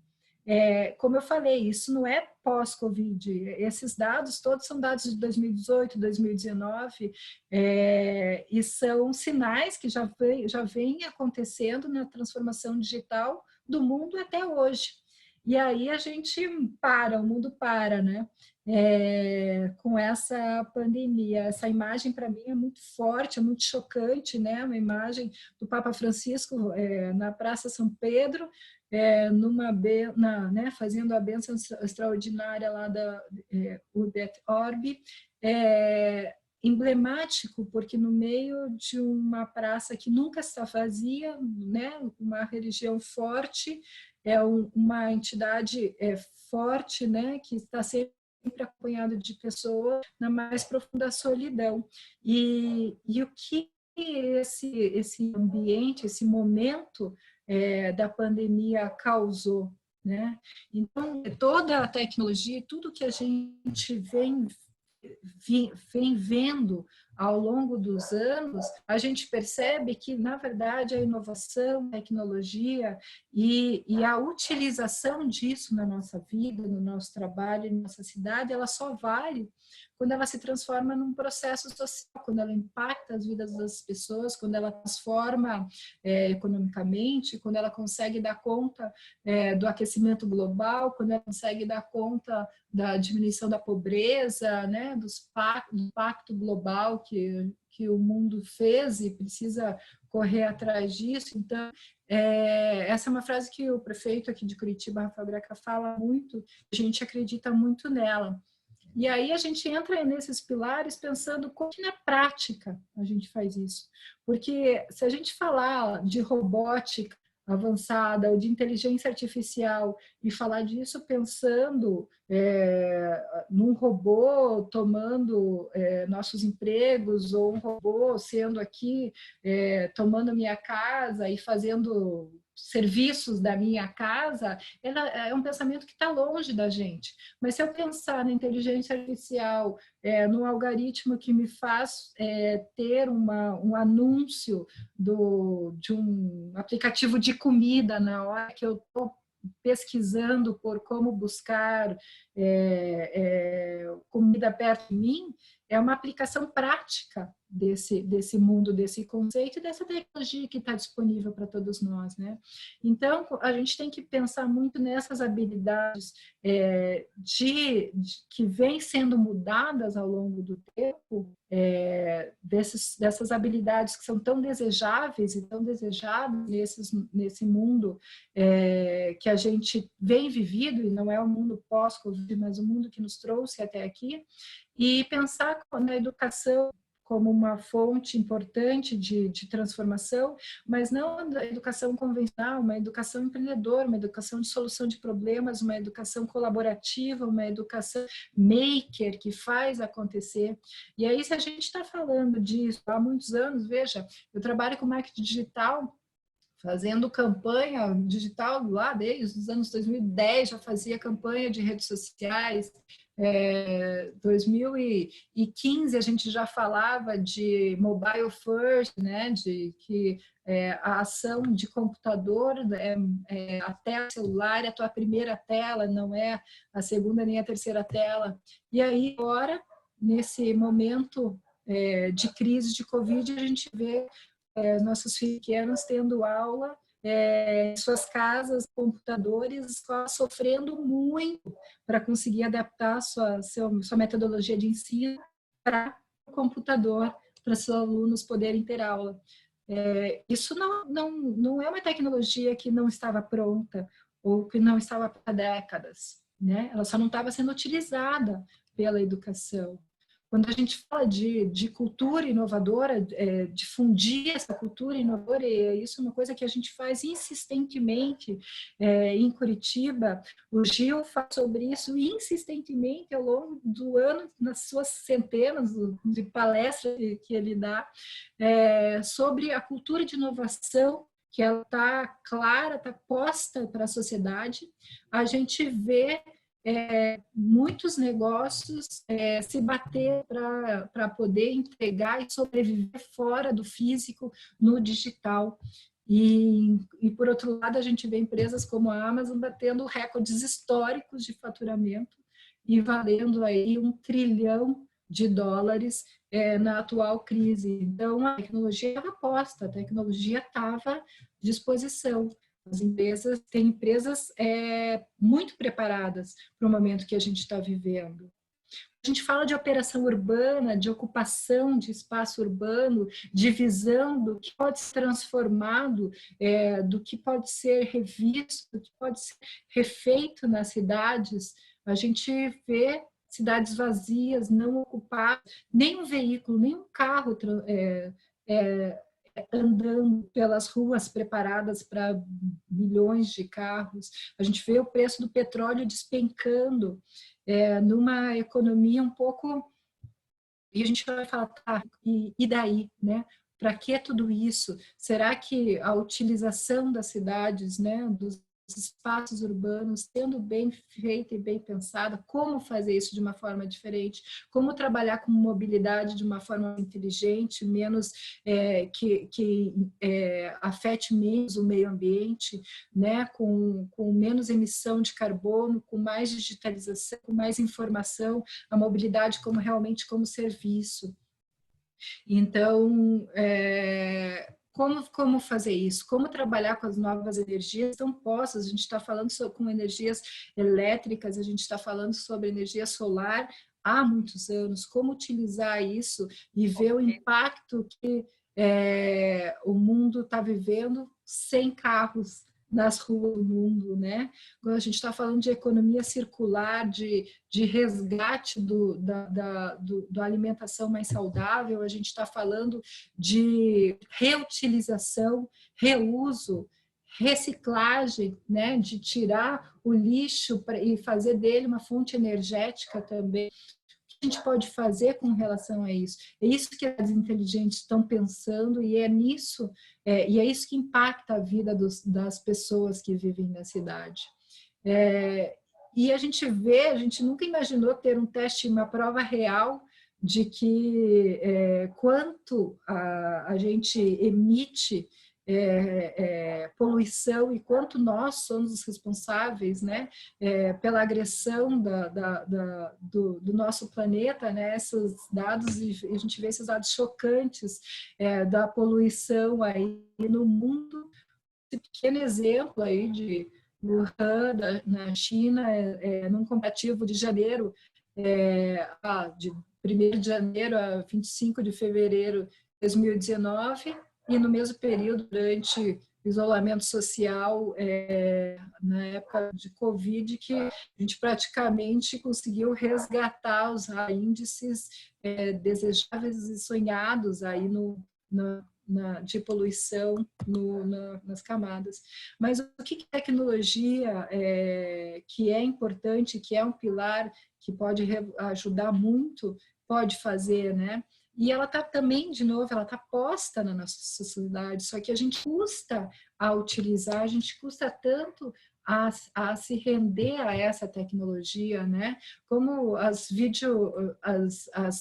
Como eu falei, isso não é pós-Covid. Esses dados todos são dados de 2018, 2019, e são sinais que já vem acontecendo na transformação digital do mundo até hoje. E aí a gente o mundo para, né? Com essa pandemia. Essa imagem, para mim, é muito forte, é muito chocante, né? Uma imagem do Papa Francisco na Praça São Pedro, fazendo a bênção extraordinária lá da Urbi et Orbi, emblemático, porque no meio de uma praça que nunca está vazia, né? Uma religião forte, uma entidade forte, né? Que está sempre acompanhado de pessoas na mais profunda solidão. E o que esse ambiente, esse momento da pandemia causou, né? Então, toda a tecnologia, tudo que a gente vem vendo ao longo dos anos, a gente percebe que, na verdade, a inovação, a tecnologia e a utilização disso na nossa vida, no nosso trabalho, na nossa cidade, ela só vale quando ela se transforma num processo social, quando ela impacta as vidas das pessoas, quando ela transforma economicamente, quando ela consegue dar conta do aquecimento global, quando ela consegue dar conta da diminuição da pobreza, né, do pacto global que o mundo fez e precisa correr atrás disso. Então, essa é uma frase que o prefeito aqui de Curitiba, Rafael Greca, fala muito, a gente acredita muito nela. E aí a gente entra nesses pilares pensando como que na prática a gente faz isso. Porque se a gente falar de robótica avançada ou de inteligência artificial e falar disso pensando num robô tomando nossos empregos ou um robô sendo aqui tomando minha casa e fazendo serviços da minha casa, é um pensamento que está longe da gente. Mas se eu pensar na inteligência artificial, no algoritmo que me faz ter um anúncio de um aplicativo de comida na hora que eu estou pesquisando por como buscar comida perto de mim, é uma aplicação prática desse mundo, desse conceito e dessa tecnologia que está disponível para todos nós, né? Então, a gente tem que pensar muito nessas habilidades que vêm sendo mudadas ao longo do tempo, dessas habilidades que são tão desejáveis e tão desejadas nesse mundo que a gente vem vivido, e não é o mundo pós-Covid, mas o mundo que nos trouxe até aqui, e pensar na educação como uma fonte importante de transformação, mas não a educação convencional, uma educação empreendedora, uma educação de solução de problemas, uma educação colaborativa, uma educação maker, que faz acontecer. E aí, se a gente está falando disso há muitos anos, veja, eu trabalho com marketing digital, fazendo campanha digital lá desde os anos 2010, já fazia campanha de redes sociais. 2015 a gente já falava de mobile first, né, de que a ação de computador a tela celular é a tua primeira tela, não é a segunda nem a terceira tela. E aí agora, nesse momento de crise de Covid, a gente vê nossos filhos pequenos tendo aula em suas casas, computadores, sofrendo muito para conseguir adaptar sua metodologia de ensino para o computador, para seus alunos poderem ter aula. Isso não é uma tecnologia que não estava pronta ou que não estava há décadas, né? Ela só não estava sendo utilizada pela educação. Quando a gente fala de cultura inovadora, difundir essa cultura inovadora, e isso é uma coisa que a gente faz insistentemente em Curitiba. O Gil fala sobre isso insistentemente ao longo do ano, nas suas centenas de palestras que ele dá, sobre a cultura de inovação, que ela está clara, está posta para a sociedade. A gente vê muitos negócios se bater para poder entregar e sobreviver fora do físico no digital. E, por outro lado, a gente vê empresas como a Amazon batendo recordes históricos de faturamento e valendo aí $1 trilhão na atual crise. Então, a tecnologia estava posta, a tecnologia estava à disposição. As empresas, tem empresas muito preparadas para o momento que a gente está vivendo. A gente fala de operação urbana, de ocupação de espaço urbano, de visão do que pode ser transformado, do que pode ser revisto, do que pode ser refeito nas cidades. A gente vê cidades vazias, não ocupadas, nem um veículo, nem um carro andando pelas ruas preparadas para milhões de carros. A gente vê o preço do petróleo despencando numa economia um pouco... E a gente vai falar, tá, e daí, né? Para que tudo isso? Será que a utilização das cidades, né, dos espaços urbanos, sendo bem feita e bem pensada, como fazer isso de uma forma diferente, como trabalhar com mobilidade de uma forma inteligente, menos que afete menos o meio ambiente, né, com menos emissão de carbono, com mais digitalização, com mais informação, a mobilidade realmente como serviço. Então, como fazer isso? Como trabalhar com as novas energias tão postas? A gente está falando com energias elétricas, a gente está falando sobre energia solar há muitos anos. Como utilizar isso e ver o impacto que o mundo está vivendo sem carros nas ruas do mundo, né? Quando a gente está falando de economia circular, de resgate da alimentação mais saudável, a gente está falando de reutilização, reuso, reciclagem, né? De tirar o lixo e fazer dele uma fonte energética também. A gente pode fazer com relação a isso? É isso que as inteligentes estão pensando e é nisso, e é isso que impacta a vida das pessoas que vivem na cidade. E a gente nunca imaginou ter um teste, uma prova real de que quanto a gente emite poluição e quanto nós somos os responsáveis, né, pela agressão do nosso planeta, né, esses dados, e a gente vê esses dados chocantes da poluição aí no mundo. Esse pequeno exemplo aí de Wuhan, na China, num comparativo de janeiro, de 1º de janeiro a 25 de fevereiro de 2019, e no mesmo período, durante isolamento social, na época de Covid, que a gente praticamente conseguiu resgatar os índices desejáveis e sonhados aí de poluição nas camadas. Mas o que tecnologia que é importante, que é um pilar que pode ajudar muito, pode fazer, né? E ela está também, de novo, ela está posta na nossa sociedade, só que a gente custa a utilizar, a gente custa tanto a se render a essa tecnologia, né? Como a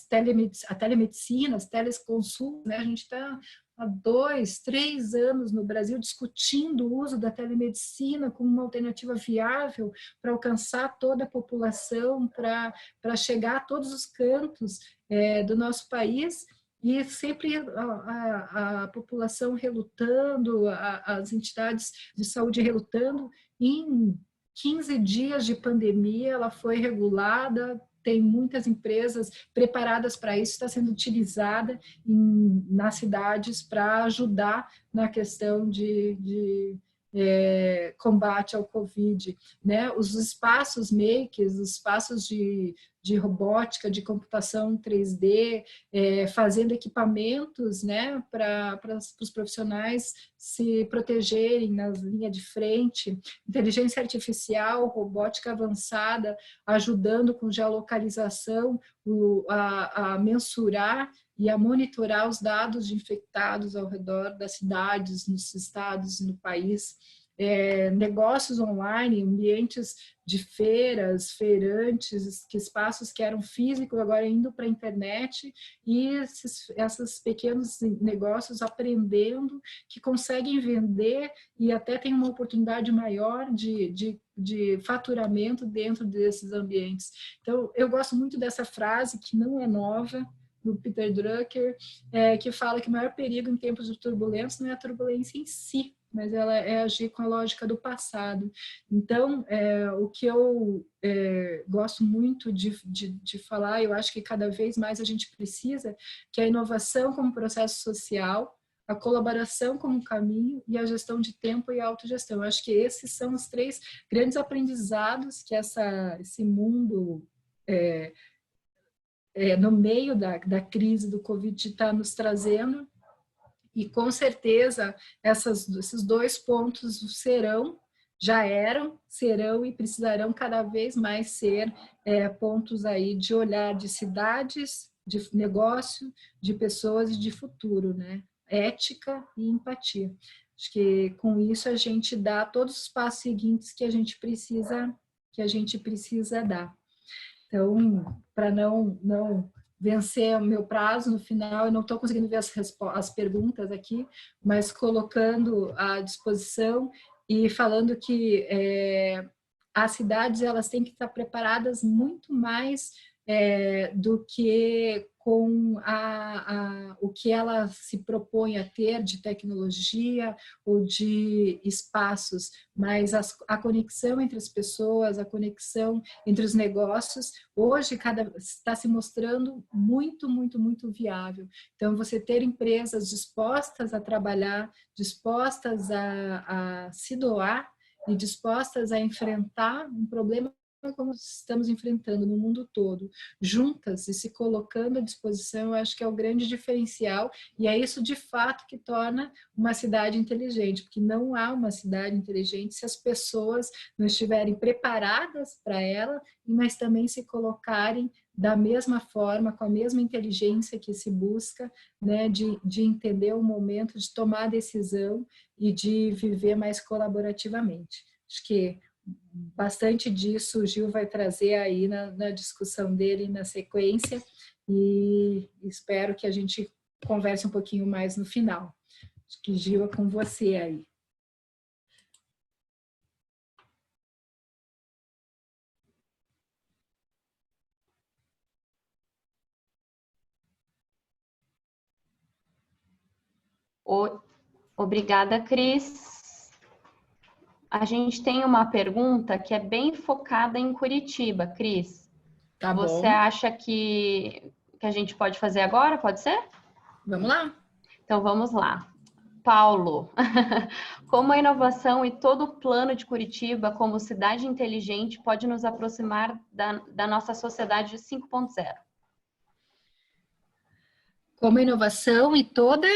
telemedicina, as teleconsultas, né? A gente está há 2, 3 anos no Brasil discutindo o uso da telemedicina como uma alternativa viável para alcançar toda a população, para chegar a todos os cantos do nosso país, e sempre a população relutando, as entidades de saúde relutando. Em 15 dias de pandemia, ela foi regulada, tem muitas empresas preparadas para isso, está sendo utilizada nas cidades para ajudar na questão de combate ao Covid, né? Os espaços makers, os espaços de robótica, de computação 3D, fazendo equipamentos, né, para os profissionais se protegerem na linha de frente, inteligência artificial, robótica avançada, ajudando com geolocalização a mensurar e a monitorar os dados de infectados ao redor das cidades, nos estados e no país. Negócios online, ambientes de feiras, feirantes, espaços que eram físicos, agora indo para a internet, e esses pequenos negócios aprendendo que conseguem vender e até tem uma oportunidade maior de faturamento dentro desses ambientes. Então, eu gosto muito dessa frase, que não é nova, do Peter Drucker, que fala que o maior perigo em tempos de turbulência não é a turbulência em si, mas ela é agir com a lógica do passado. Então, o que eu gosto muito de falar, eu acho que cada vez mais a gente precisa, que a inovação como processo social, a colaboração como caminho e a gestão de tempo e a autogestão. Eu acho que esses são os 3 grandes aprendizados que esse mundo no meio da crise do Covid está nos trazendo, e com certeza esses 2 pontos serão e precisarão cada vez mais ser pontos aí de olhar de cidades, de negócio, de pessoas e de futuro, né? Ética e empatia. Acho que com isso a gente dá todos os passos seguintes que a gente precisa dar. Então, para não vencer o meu prazo no final, eu não estou conseguindo ver as perguntas aqui, mas colocando à disposição e falando que as cidades elas têm que estar preparadas muito mais do que com o que ela se propõe a ter de tecnologia ou de espaços, mas a conexão entre as pessoas, a conexão entre os negócios, hoje está se mostrando muito, muito, muito viável. Então, você ter empresas dispostas a trabalhar, dispostas a se doar e dispostas a enfrentar um problema como estamos enfrentando no mundo todo, juntas e se colocando à disposição, eu acho que é o grande diferencial, e é isso de fato que torna uma cidade inteligente, porque não há uma cidade inteligente se as pessoas não estiverem preparadas para ela, mas também se colocarem da mesma forma, com a mesma inteligência que se busca, né, de entender o momento, de tomar a decisão e de viver mais colaborativamente. Acho que bastante disso o Gil vai trazer aí na discussão dele na sequência, e espero que a gente converse um pouquinho mais no final. Acho que, Gil, é com você aí. Obrigada, Cris. A gente tem uma pergunta que é bem focada em Curitiba, Cris. Tá bom. Você acha que a gente pode fazer agora? Pode ser? Vamos lá. Então, vamos lá. Paulo, como a inovação e todo o plano de Curitiba como cidade inteligente pode nos aproximar da nossa sociedade 5.0? Como a inovação e toda...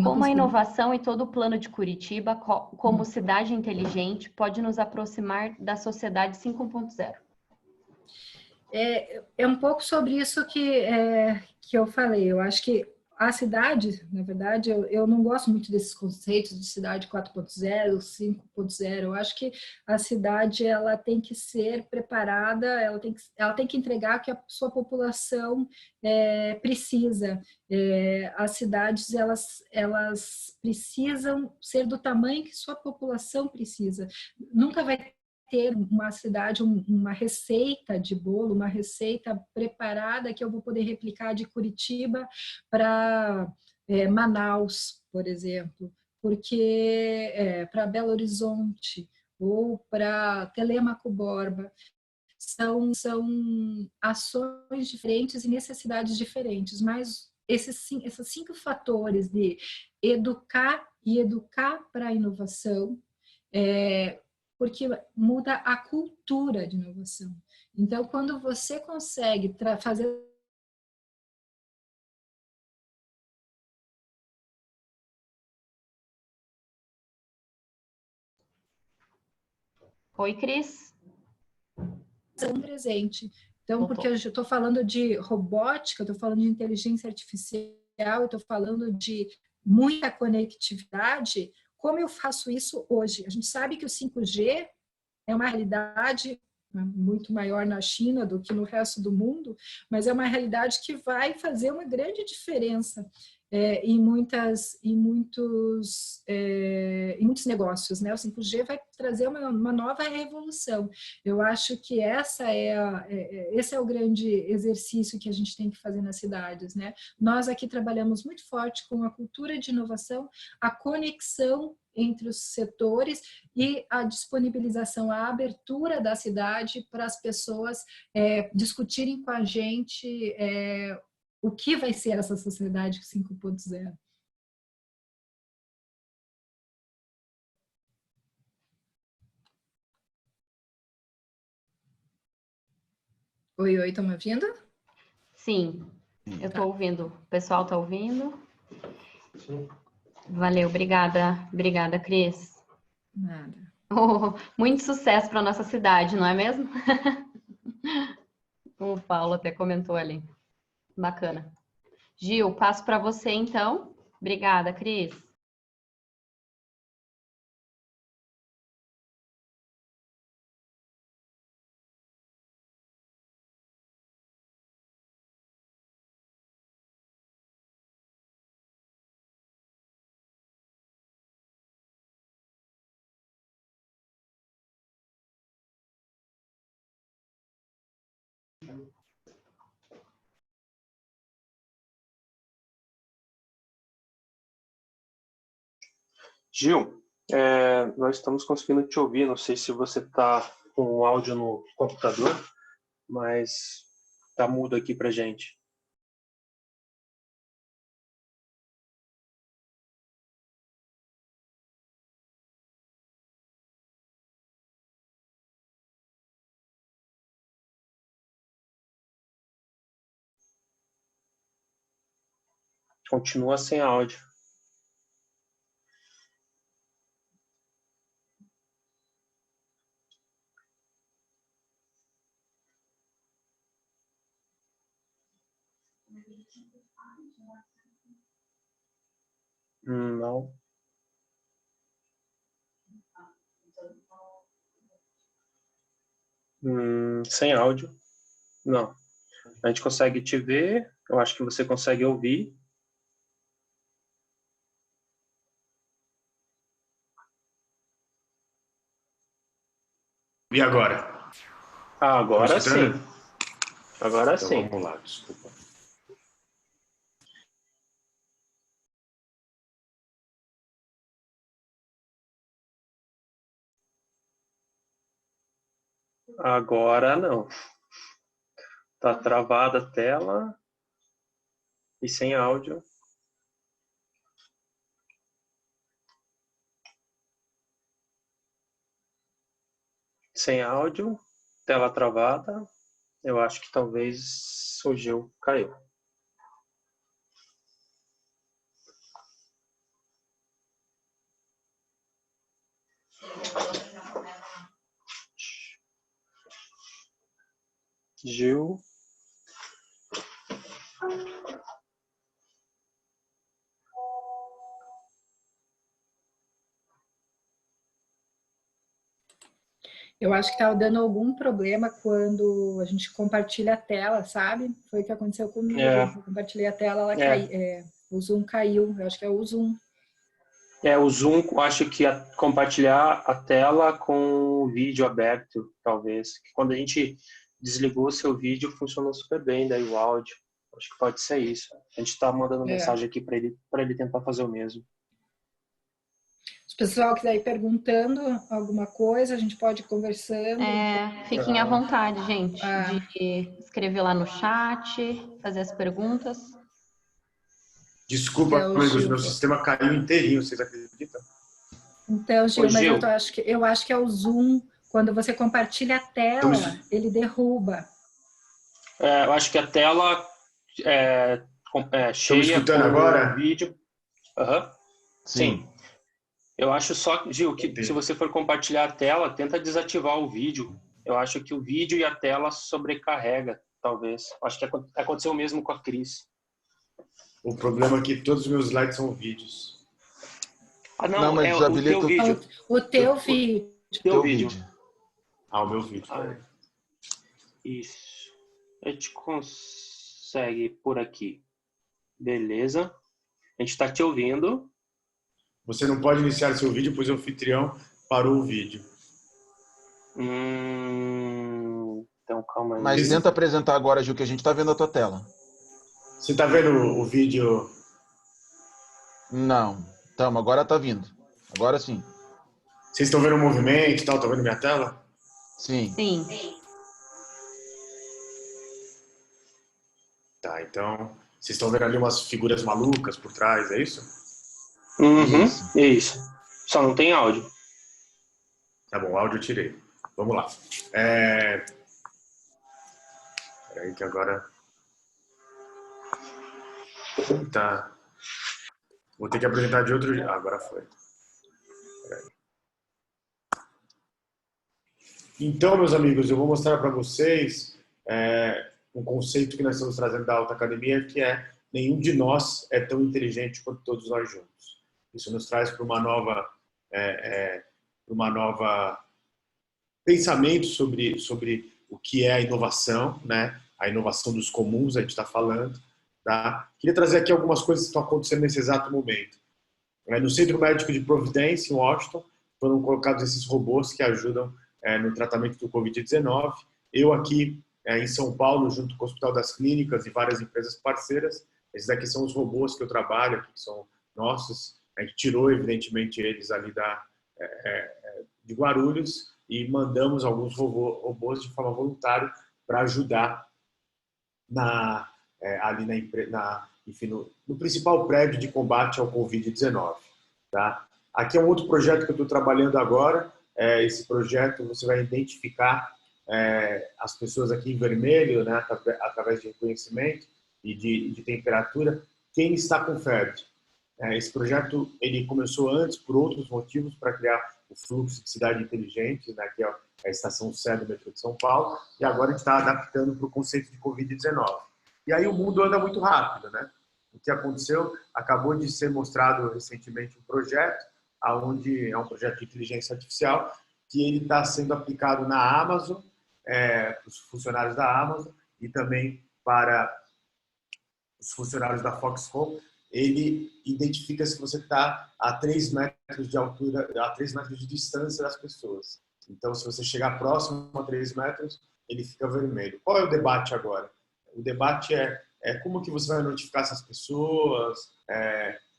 Como a inovação e todo o plano de Curitiba, como cidade inteligente, pode nos aproximar da sociedade 5.0? É um pouco sobre isso que eu falei. Eu acho que a cidade, na verdade, eu não gosto muito desses conceitos de cidade 4.0, 5.0. Eu acho que a cidade ela tem que ser preparada, ela tem que entregar o que a sua população precisa. As cidades elas precisam ser do tamanho que sua população precisa. Nunca vai ter uma cidade, uma receita de bolo, uma receita preparada que eu vou poder replicar de Curitiba para Manaus, por exemplo, porque para Belo Horizonte ou para Telêmaco Borba. São ações diferentes e necessidades diferentes, mas esses 5 fatores de educar para a inovação, porque muda a cultura de inovação. Então, quando você consegue fazer... Oi, Cris. presente. Então, porque eu estou falando de robótica, eu estou falando de inteligência artificial, eu estou falando de muita conectividade, como eu faço isso hoje? A gente sabe que o 5G é uma realidade muito maior na China do que no resto do mundo, mas é uma realidade que vai fazer uma grande diferença em muitos negócios, né? O 5G vai trazer uma nova revolução. Eu acho que esse é o grande exercício que a gente tem que fazer nas cidades, né? Nós aqui trabalhamos muito forte com a cultura de inovação, a conexão entre os setores e a disponibilização, a abertura da cidade para as pessoas discutirem com a gente o que vai ser essa sociedade 5.0. Oi, estão me ouvindo? Sim, eu estou ouvindo. O pessoal está ouvindo? Sim. Valeu, obrigada. Obrigada, Cris. Nada. Muito sucesso para nossa cidade, não é mesmo? O Paulo até comentou ali. Bacana. Gil, passo para você, então. Obrigada, Cris. Gil, nós estamos conseguindo te ouvir. Não sei se você está com o áudio no computador, mas está mudo aqui para gente. Continua sem áudio. Não. Sem áudio. Não. A gente consegue te ver. Eu acho que você consegue ouvir. E agora? Agora sim. Agora então, sim. Vamos lá, desculpa. Agora não. Tá travada a tela e sem áudio. Sem áudio, tela travada. Eu acho que talvez o Gil caiu. Gil. Eu acho que estava dando algum problema quando a gente compartilha a tela, sabe? Foi o que aconteceu comigo. Eu compartilhei a tela, ela caiu. O Zoom caiu. Eu acho que é o Zoom. O Zoom, acho que compartilhar a tela com o vídeo aberto, talvez. Quando a gente desligou o seu vídeo, funcionou super bem, daí o áudio. Acho que pode ser isso. A gente está mandando mensagem aqui para ele tentar fazer o mesmo. Se o pessoal quiser ir perguntando alguma coisa, a gente pode ir conversando. Fiquem à vontade, gente, de escrever lá no chat, fazer as perguntas. Desculpa, amigos, meu sistema caiu inteirinho, vocês acreditam? Então, Gil, mas eu acho que é o Zoom Quando você compartilha a tela, ele derruba. Eu acho que a tela cheia escutando com agora? o vídeo. Aham. Sim. Sim. Eu acho só, Gil, que se você for compartilhar a tela, tenta desativar o vídeo. Eu acho que o vídeo e a tela sobrecarrega, talvez. Acho que aconteceu o mesmo com a Cris. O problema é que todos os meus slides são vídeos. Ah, Não, não, mas é o desabilita teu vídeo. O teu vídeo. Teu vídeo. Ah, o meu vídeo. Ah, isso. A gente consegue por aqui. Beleza. A gente está te ouvindo. Você não pode iniciar seu vídeo, pois o anfitrião parou o vídeo. Então, calma aí. Mas tenta apresentar agora, Gil, que a gente está vendo a tua tela. Você está vendo o vídeo? Não. Tamo, agora tá vindo. Agora sim. Vocês estão vendo o movimento e tal? Estão vendo minha tela? Sim. Sim. Tá, então... Vocês estão vendo ali umas figuras malucas por trás, é isso? Uhum, isso. Só não tem áudio. Tá bom, o áudio eu tirei. Vamos lá. Peraí que agora... Tá. Vou ter que apresentar de outro jeito. Ah, agora foi. Peraí. Então, meus amigos, eu vou mostrar para vocês um conceito que nós estamos trazendo da Alta Academia, que é: nenhum de nós é tão inteligente quanto todos nós juntos. Isso nos traz para uma nova pensamento sobre o que é a inovação, né? A inovação dos comuns, a gente está falando. Tá? Queria trazer aqui algumas coisas que estão acontecendo nesse exato momento. No Centro Médico de Providência, em Washington, foram colocados esses robôs que ajudam no tratamento do Covid-19. Eu aqui em São Paulo, junto com o Hospital das Clínicas e várias empresas parceiras, esses aqui são os robôs que eu trabalho, aqui, que são nossos. A gente tirou, evidentemente, eles ali de Guarulhos e mandamos alguns robôs de forma voluntária para ajudar enfim, no principal prédio de combate ao Covid-19. Tá? Aqui é um outro projeto que eu estou trabalhando agora. Esse projeto você vai identificar as pessoas aqui em vermelho, né, através de reconhecimento e de temperatura, quem está com febre. Esse projeto ele começou antes por outros motivos, para criar o fluxo de cidade inteligente, né, que é a estação C do metrô de São Paulo, e agora a gente está adaptando para o conceito de Covid-19. E aí o mundo anda muito rápido, né? O que aconteceu, acabou de ser mostrado recentemente um projeto, onde é um projeto de inteligência artificial, que ele está sendo aplicado na Amazon, para os funcionários da Amazon e também para os funcionários da Foxconn. Ele identifica se você está a 3 metros de altura, a 3 metros de distância das pessoas. Então, se você chegar próximo a 3 metros, ele fica vermelho. Qual é o debate agora? O debate é como que você vai notificar essas pessoas,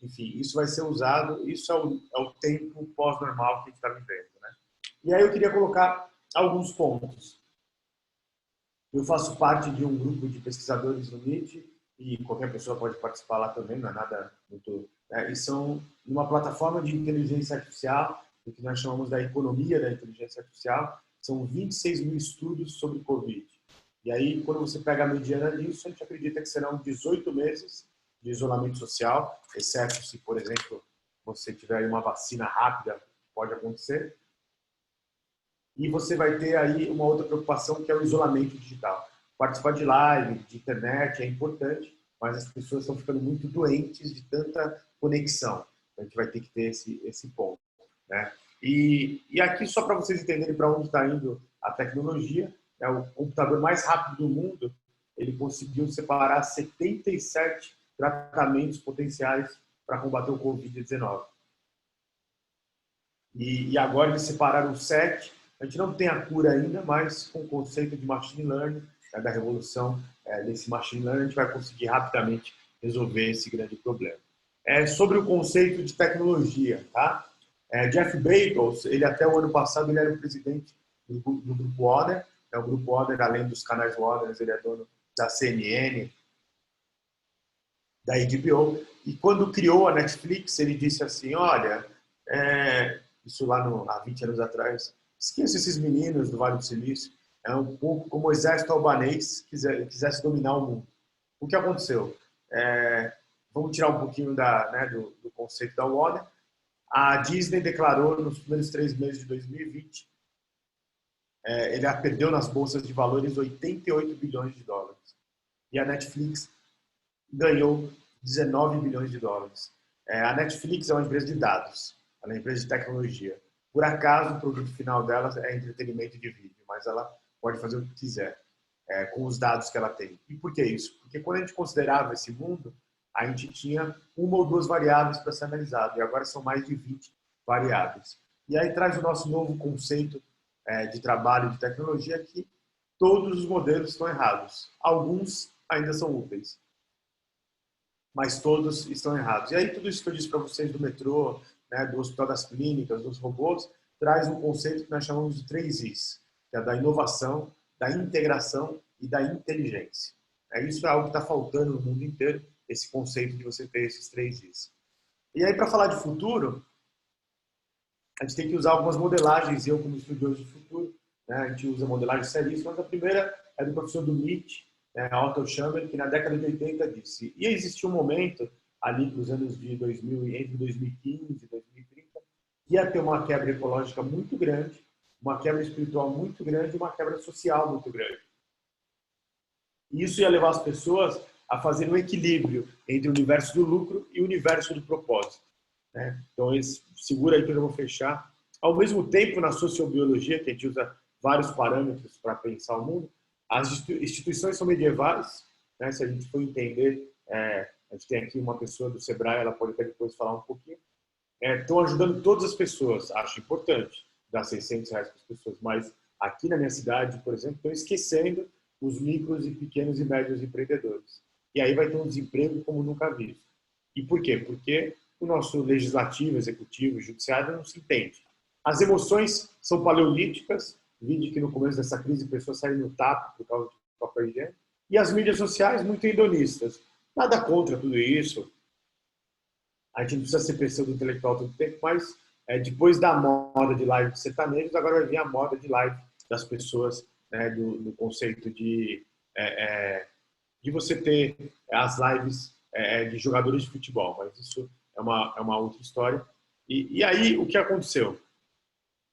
enfim, isso vai ser usado, isso é o tempo pós-normal que a gente está vivendo, né? E aí eu queria colocar alguns pontos. Eu faço parte de um grupo de pesquisadores no MIT, e qualquer pessoa pode participar lá também, não é nada muito... E são uma plataforma de inteligência artificial, o que nós chamamos da economia da inteligência artificial. São 26 mil estudos sobre Covid. E aí, quando você pega a mediana disso, a gente acredita que serão 18 meses de isolamento social, exceto se, por exemplo, você tiver uma vacina rápida, pode acontecer. E você vai ter aí uma outra preocupação, que é o isolamento digital. Participar de live, de internet é importante, mas as pessoas estão ficando muito doentes de tanta conexão. A gente vai ter que ter esse ponto, né? E aqui, só para vocês entenderem para onde está indo a tecnologia, o computador mais rápido do mundo, ele conseguiu separar 77 tratamentos potenciais para combater o Covid-19. E agora eles separaram 7. A gente não tem a cura ainda, mas com o conceito de machine learning, da revolução desse machine learning, a gente vai conseguir rapidamente resolver esse grande problema. Sobre o conceito de tecnologia, tá? Jeff Bezos, ele até o ano passado ele era o presidente do Grupo Warner. O Grupo Warner, além dos canais Warner, ele é dono da CNN, da HBO. E quando criou a Netflix, ele disse assim: olha, isso lá há 20 anos atrás, Esqueça esses meninos do Vale do Silício. É um pouco como o exército albanês quisesse dominar o mundo. O que aconteceu? Vamos tirar um pouquinho do conceito da Warner. A Disney declarou nos primeiros 3 meses de 2020, ele perdeu nas bolsas de valores 88 bilhões de dólares. E a Netflix ganhou 19 bilhões de dólares. A Netflix é uma empresa de dados, ela é uma empresa de tecnologia. Por acaso, o produto final dela é entretenimento de vídeo, mas ela pode fazer o que quiser com os dados que ela tem. E por que isso? Porque quando a gente considerava esse mundo, a gente tinha 1 ou 2 variáveis para ser analisado, e agora são mais de 20 variáveis. E aí traz o nosso novo conceito de trabalho de tecnologia, que todos os modelos estão errados. Alguns ainda são úteis, mas todos estão errados. E aí tudo isso que eu disse para vocês do metrô, do Hospital das Clínicas, dos robôs, traz um conceito que nós chamamos de 3 Is, que é da inovação, da integração e da inteligência. Isso é algo que está faltando no mundo inteiro, esse conceito de você ter esses 3 Is. E aí, para falar de futuro, a gente tem que usar algumas modelagens. Eu, como estudioso de futuro, a gente usa modelagens seríssimas. A primeira é do professor do MIT, Otto Schammer, que na década de 80 disse: ia existir um momento ali para os anos de 2000, entre 2015 e 2030, ia ter uma quebra ecológica muito grande, uma quebra espiritual muito grande e uma quebra social muito grande. E isso ia levar as pessoas a fazer um equilíbrio entre o universo do lucro e o universo do propósito. Então, segura aí que eu já vou fechar. Ao mesmo tempo, na sociobiologia, que a gente usa vários parâmetros para pensar o mundo, as instituições são medievais. Se a gente for entender, a gente tem aqui uma pessoa do Sebrae, ela pode até depois falar um pouquinho. Estão ajudando todas as pessoas, acho importante dar R$600 para as pessoas, mas aqui na minha cidade, por exemplo, estão esquecendo os micros e pequenos e médios empreendedores. E aí vai ter um desemprego como nunca visto. E por quê? Porque o nosso legislativo, executivo, judiciário não se entende. As emoções são paleolíticas, vide que no começo dessa crise pessoas saíram no tapa por causa do papel higiênico, e as mídias sociais muito hedonistas. Nada contra tudo isso. A gente não precisa ser pseudo intelectual todo o tempo, mas depois da moda de live de sertanejos, agora vai vir a moda de live das pessoas, do conceito de você ter as lives de jogadores de futebol. Mas isso é uma outra história. E aí, o que aconteceu?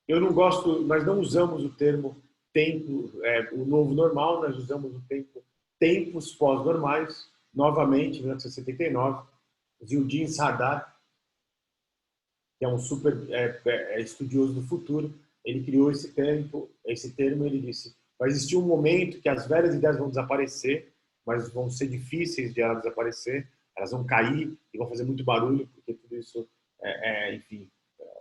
Eu não gosto, nós não usamos o termo tempo, o novo normal, nós usamos o tempos pós-normais. Novamente, em 1979, Zildjian Sardar, que é um super estudioso do futuro, ele criou esse termo, ele disse: vai existir um momento que as velhas ideias vão desaparecer, mas vão ser difíceis de elas desaparecer, elas vão cair e vão fazer muito barulho, porque tudo isso, enfim,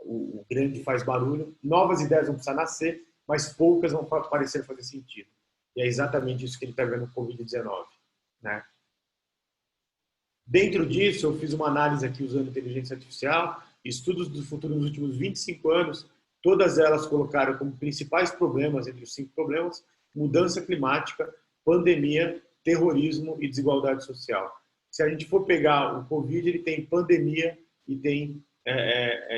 o grande faz barulho. Novas ideias vão precisar nascer, mas poucas vão parecer fazer sentido. E é exatamente isso que ele está vendo no Covid-19. Dentro disso, eu fiz uma análise aqui usando inteligência artificial, estudos do futuro nos últimos 25 anos, todas elas colocaram como principais problemas, entre os 5 problemas, mudança climática, pandemia, terrorismo e desigualdade social. Se a gente for pegar o Covid, ele tem pandemia e tem,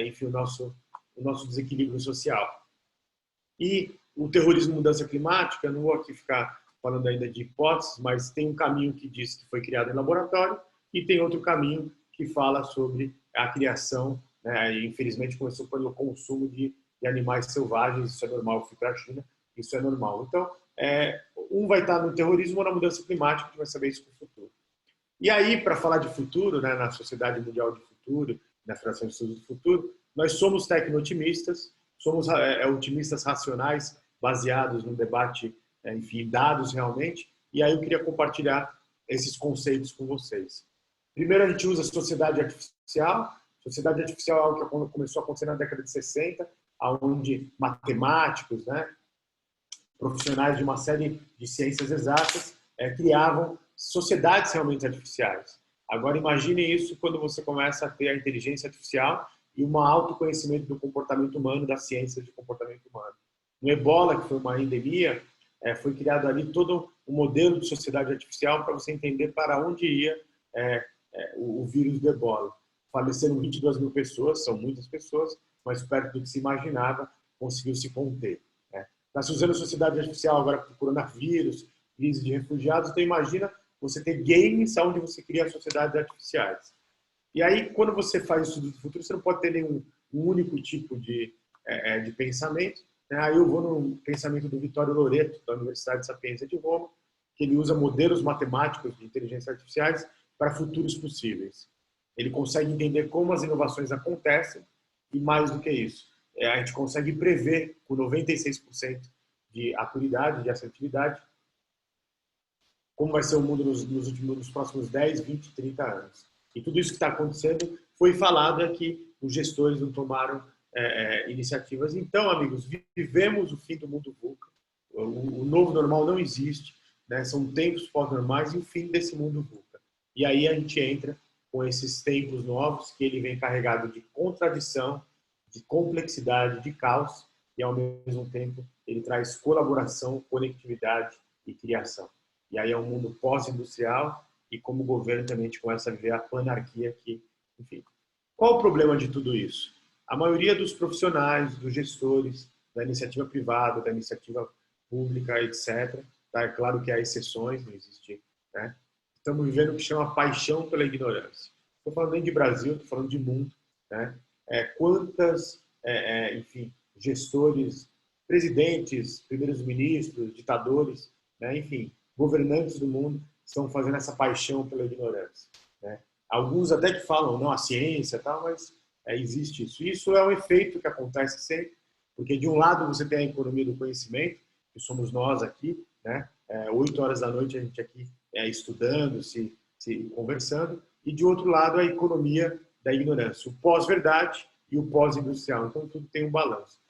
enfim, o nosso desequilíbrio social. E o terrorismo e mudança climática, eu não vou aqui ficar falando ainda de hipóteses, mas tem um caminho que diz que foi criado em laboratório e tem outro caminho que fala sobre a criação, infelizmente começou pelo consumo de animais selvagens, isso é normal. Eu fui para a China, isso é normal. Então, um vai estar no terrorismo ou na mudança climática, a gente vai saber isso no futuro. E aí, para falar de futuro, na Sociedade Mundial de Futuro, na Federação de Estudos do Futuro, nós somos tecno-otimistas, somos otimistas racionais, baseados no debate, enfim, dados realmente, e aí eu queria compartilhar esses conceitos com vocês. Primeiro, a gente usa sociedade artificial. Sociedade artificial é algo que começou a acontecer na década de 60, onde matemáticos, profissionais de uma série de ciências exatas, criavam sociedades realmente artificiais. Agora, imagine isso quando você começa a ter a inteligência artificial e um autoconhecimento do comportamento humano, da ciência de comportamento humano. No Ebola, que foi uma endemia, foi criado ali todo um modelo de sociedade artificial para você entender para onde ia o vírus do Ebola. Faleceram 22 mil pessoas, são muitas pessoas, mas perto do que se imaginava. conseguiu se conter. Né? Está se usando a sociedade artificial agora para o coronavírus, crise de refugiados, então imagina você ter games onde você cria sociedades artificiais. E aí, quando você faz isso do futuro, você não pode ter nenhum único tipo de pensamento. Né? Aí eu vou no pensamento do Vittorio Loreto, da Universidade Sapienza de Roma, que ele usa modelos matemáticos de inteligência artificiais para futuros possíveis. Ele consegue entender como as inovações acontecem e, mais do que isso, a gente consegue prever com 96% de acuidade, de assertividade, como vai ser o mundo nos próximos 10, 20, 30 anos. E tudo isso que está acontecendo foi falado aqui, os gestores não tomaram iniciativas. Então, amigos, vivemos o fim do mundo VUCA. O novo normal não existe, né? São tempos pós-normais e o fim desse mundo VUCA. E aí a gente entra com esses tempos novos, que ele vem carregado de contradição, de complexidade, de caos, e ao mesmo tempo ele traz colaboração, conectividade e criação. E aí é um mundo pós-industrial e como governo também a gente começa a viver a panarquia aqui, enfim. Qual o problema de tudo isso? A maioria dos profissionais, dos gestores, da iniciativa privada, da iniciativa pública, etc. Tá? É claro que há exceções, não existe, né? Estamos vivendo o que chama paixão pela ignorância. Estou falando nem de Brasil, estou falando de mundo, né? Quantas, enfim, gestores, presidentes, primeiros ministros, ditadores, né? Enfim, governantes do mundo estão fazendo essa paixão pela ignorância, né? Alguns até que falam, não, a ciência e tal, mas existe isso. Isso é um efeito que acontece sempre, porque de um lado você tem a economia do conhecimento, que somos nós aqui, né? 8 horas da noite a gente aqui estudando, se conversando, e de outro lado a economia da ignorância, o pós-verdade e o pós-industrial. Então tudo tem um balanço.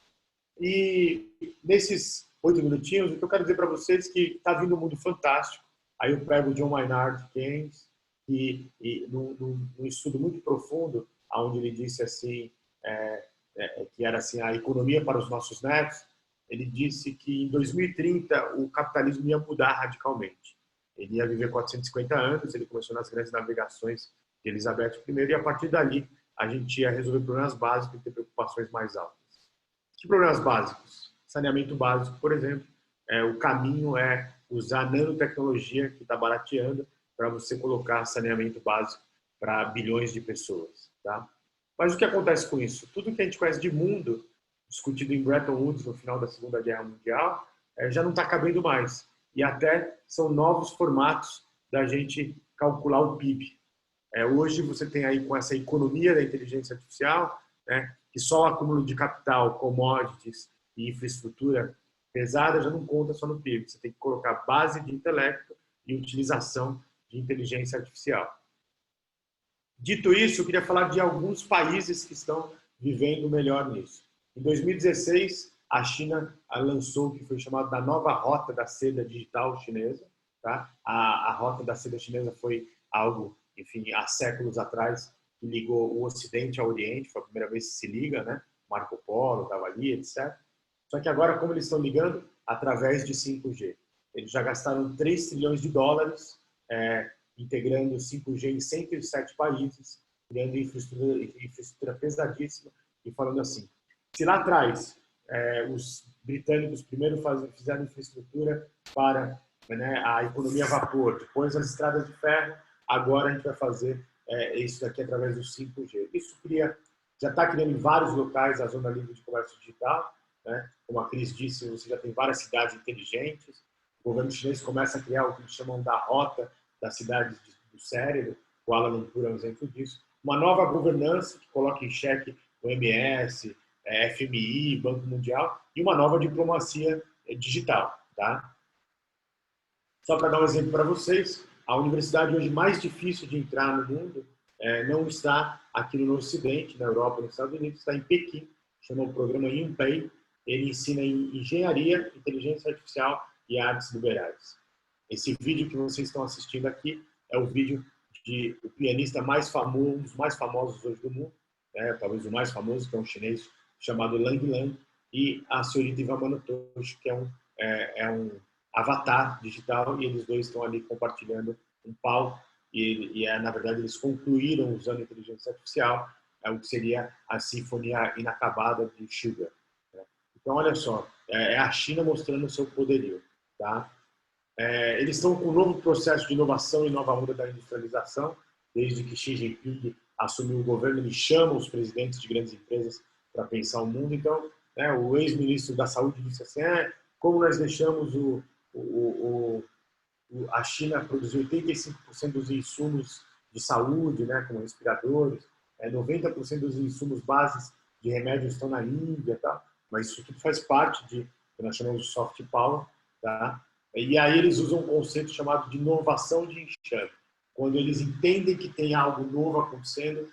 E nesses 8 minutinhos, o que eu quero dizer para vocês é que está vindo um mundo fantástico. Aí eu pego o John Maynard Keynes, e num estudo muito profundo, onde ele disse assim, que era assim, a economia para os nossos netos, ele disse que em 2030 o capitalismo ia mudar radicalmente. Ele ia viver 450 anos, ele começou nas grandes navegações de Elizabeth I, e a partir dali a gente ia resolver problemas básicos e ter preocupações mais altas. Que problemas básicos? Saneamento básico, por exemplo. O caminho é usar nanotecnologia, que está barateando, para você colocar saneamento básico para bilhões de pessoas. Tá? Mas o que acontece com isso? Tudo que a gente conhece de mundo, discutido em Bretton Woods no final da Segunda Guerra Mundial, já não está cabendo mais. E até são novos formatos da gente calcular o PIB. Hoje você tem aí com essa economia da inteligência artificial, né, que só o acúmulo de capital, commodities e infraestrutura pesada já não conta só no PIB. Você tem que colocar base de intelecto e utilização de inteligência artificial. Dito isso, eu queria falar de alguns países que estão vivendo melhor nisso. Em 2016, a China lançou o que foi chamado da nova Rota da Seda Digital Chinesa. Tá? A Rota da Seda Chinesa foi algo, enfim, há séculos atrás, que ligou o Ocidente ao Oriente, foi a primeira vez que se liga, né? Marco Polo, estava ali, etc. Só que agora, como eles estão ligando? Através de 5G. Eles já gastaram 3 trilhões de dólares integrando 5G em 107 países, criando infraestrutura pesadíssima e falando assim, se lá atrás os britânicos primeiro fizeram infraestrutura para a economia a vapor, depois as estradas de ferro, agora a gente vai fazer isso daqui através do 5G. Isso já está criando em vários locais a zona livre de comércio digital, né? Como a Cris disse, você já tem várias cidades inteligentes, o governo chinês começa a criar o que eles chamam da rota das cidades do cérebro, Kuala Lumpur é um exemplo disso, uma nova governança que coloca em xeque o OMS, FMI, Banco Mundial, e uma nova diplomacia digital. Tá? Só para dar um exemplo para vocês, a universidade hoje mais difícil de entrar no mundo não está aqui no Ocidente, na Europa, nos Estados Unidos, está em Pequim, chama o programa Yunpei. Ele ensina em engenharia, inteligência artificial e artes liberais. Esse vídeo que vocês estão assistindo aqui é o vídeo o pianista mais famoso, um dos mais famosos hoje do mundo, talvez o mais famoso, que é um chinês chamado Lang Lang, e a senhorita Ivamano Toshi, que é um avatar digital, e eles dois estão ali compartilhando um palco, e na verdade eles concluíram usando inteligência artificial, o que seria a Sinfonia Inacabada de Schubert. Então, olha só, é a China mostrando o seu poderio. Tá? Eles estão com um novo processo de inovação e nova onda da industrialização. Desde que Xi Jinping assumiu o governo, ele chama os presidentes de grandes empresas para pensar o mundo. Então, o ex-ministro da Saúde disse assim, como nós deixamos a China produzir 85% dos insumos de saúde, como respiradores, 90% dos insumos bases de remédios estão na Índia, tá? Mas isso tudo faz parte de que nós chamamos de soft power, tá? E aí eles usam um conceito chamado de inovação de enxame. Quando eles entendem que tem algo novo acontecendo,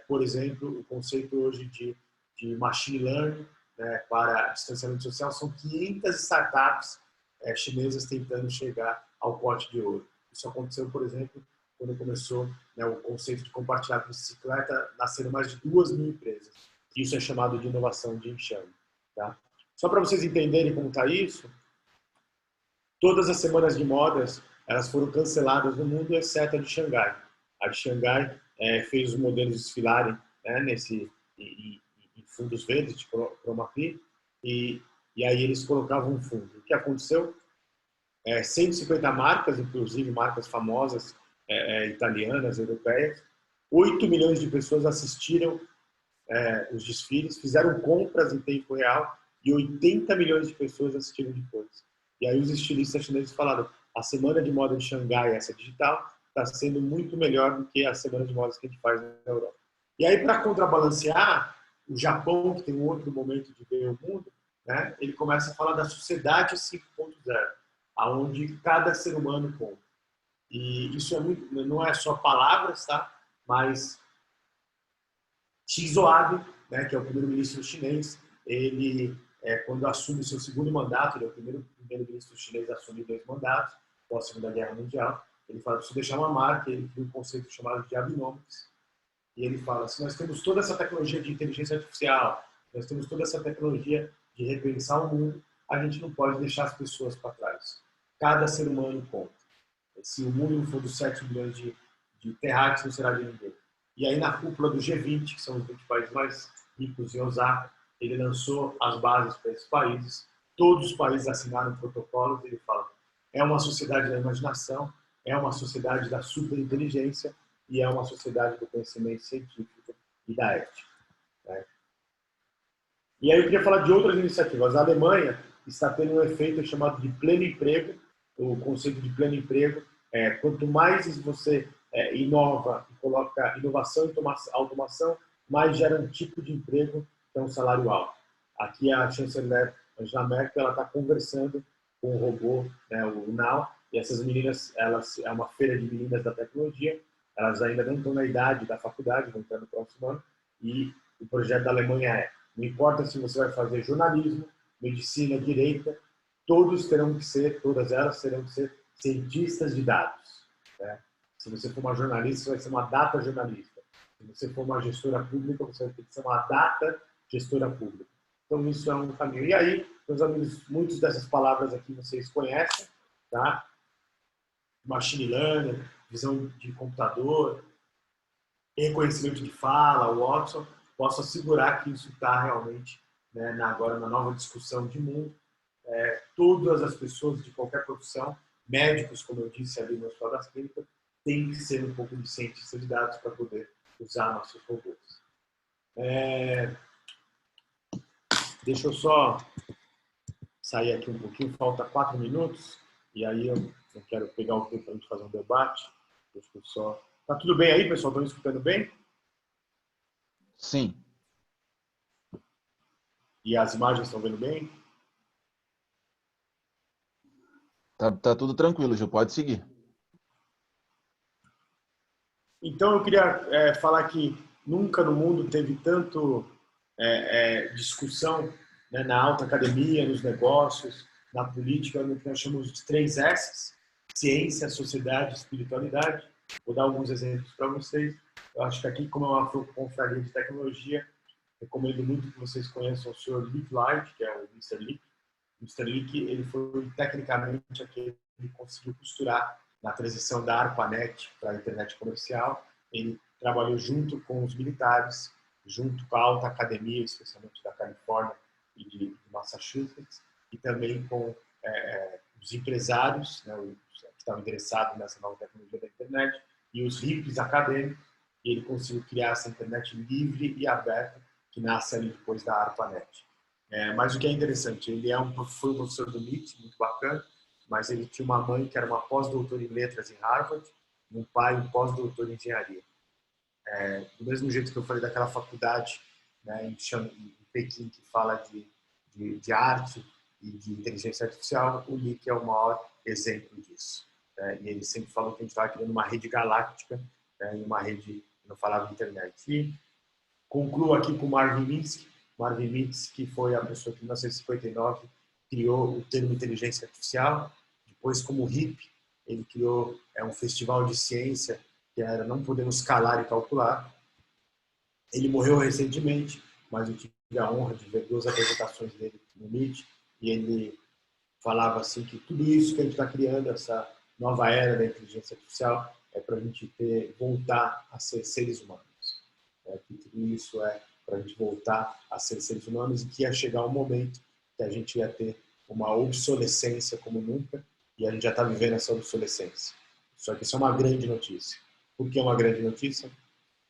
por exemplo, o conceito hoje de machine learning, para distanciamento social, são 500 startups chinesas tentando chegar ao pote de ouro. Isso aconteceu, por exemplo, quando começou o conceito de compartilhar bicicleta, nasceram mais de 2.000 empresas. Isso é chamado de inovação de enxame. Tá? Só para vocês entenderem como está isso, todas as semanas de modas elas foram canceladas no mundo, exceto a de Xangai. A de Xangai fez os modelos desfilarem em fundos verdes de chroma key, e aí eles colocavam um fundo. O que aconteceu? 150 marcas, inclusive marcas famosas, italianas, europeias, 8 milhões de pessoas assistiram os desfiles, fizeram compras em tempo real e 80 milhões de pessoas assistiram depois. E aí os estilistas chineses falaram, a semana de moda de Xangai, essa digital, está sendo muito melhor do que a semana de modas que a gente faz na Europa. E aí, para contrabalancear, o Japão, que tem um outro momento de ver o mundo, ele começa a falar da sociedade 5.0, aonde cada ser humano conta. E isso não é só palavras, tá? Mas Shinzo Abe, que é o primeiro-ministro chinês, ele, quando assume seu segundo mandato, ele é o primeiro-ministro chinês a assumir 2 mandatos, pós Segunda Guerra Mundial, ele fala, preciso deixar uma marca, ele cria um conceito chamado de Abenomics, e ele fala, se nós temos toda essa tecnologia de inteligência artificial, nós temos toda essa tecnologia de repensar o mundo, a gente não pode deixar as pessoas para trás. Cada ser humano conta. Se o mundo não for dos 7 bilhões de terráqueos, não será de ninguém. E aí, na cúpula do G20, que são os 20 países mais ricos em Osaka, ele lançou as bases para esses países. Todos os países assinaram protocolos. Ele fala, é uma sociedade da imaginação, é uma sociedade da superinteligência e é uma sociedade do conhecimento científico e da ética. E aí eu queria falar de outras iniciativas. A Alemanha está tendo um efeito chamado de pleno emprego. O conceito de pleno emprego quanto mais você inova e coloca inovação e automação, mais gera um tipo de emprego que é um salário alto. Aqui a chanceler Angela Merkel está conversando com o robô, o Now, e essas meninas, é uma feira de meninas da tecnologia, elas ainda não estão na idade da faculdade, vão entrar no próximo ano, e o projeto da Alemanha não importa se você vai fazer jornalismo, medicina, direito, todas elas terão que ser cientistas de dados. Se você for uma jornalista, você vai ser uma data jornalista. Se você for uma gestora pública, você vai ter que ser uma data gestora pública. Então, isso é um caminho. E aí, meus amigos, muitas dessas palavras aqui vocês conhecem, tá? Machine learning, visão de computador, reconhecimento de fala, Watson. Posso assegurar que isso está realmente agora na nova discussão de mundo. Todas as pessoas de qualquer profissão, médicos, como eu disse ali no Hospital das Clínicas, tem que ser um pouco de cientista de dados para poder usar nossos robôs. Deixa eu só sair aqui um pouquinho, falta 4 minutos, e aí eu quero pegar o tempo para a gente fazer um debate. Deixa eu só... Tá tudo bem aí, pessoal? Estão me escutando bem? Sim. E as imagens estão vendo bem? Tá tudo tranquilo, Gil, pode seguir. Então, eu queria falar que nunca no mundo teve tanto discussão na alta academia, nos negócios, na política, no que nós chamamos de 3 S's, ciência, sociedade e espiritualidade. Vou dar alguns exemplos para vocês. Eu acho que aqui, como é uma confraria de tecnologia, recomendo muito que vocês conheçam o Sr. Lick Light, que é o Mr. Lick. O Mr. Lick, ele foi tecnicamente aquele que conseguiu costurar na transição da ARPANET para a internet comercial. Ele trabalhou junto com os militares, junto com a alta academia, especialmente da Califórnia, e de Massachusetts, e também com os empresários, né, que estavam interessados nessa nova tecnologia da internet, e os hippies acadêmicos, e ele conseguiu criar essa internet livre e aberta, que nasce ali depois da ARPANET. Mas o que é interessante, ele foi um professor do MIT, muito bacana, mas ele tinha uma mãe que era uma pós-doutora em letras em Harvard, e um pai um pós-doutor em engenharia. Do mesmo jeito que eu falei daquela faculdade, né, em Pequim, que fala de arte e de inteligência artificial, o LIC é o maior exemplo disso. E ele sempre falou que a gente estava criando uma rede galáctica, em uma rede, não falava internet. E concluo aqui com Marvin Minsky. Marvin Minsky foi a pessoa que, em 1959, criou o termo inteligência artificial. Depois, como hippie, ele criou um festival de ciência que era Não Podemos Calar e Calcular. Ele morreu recentemente, mas eu tive a honra de ver 2 apresentações dele no MIT, e ele falava assim que tudo isso que a gente está criando, essa nova era da inteligência artificial, é para a gente voltar a ser seres humanos. Que tudo isso é para a gente voltar a ser seres humanos, e que ia chegar um momento que a gente ia ter uma obsolescência como nunca, e a gente já está vivendo essa obsolescência. Só que isso é uma grande notícia. Por que é uma grande notícia?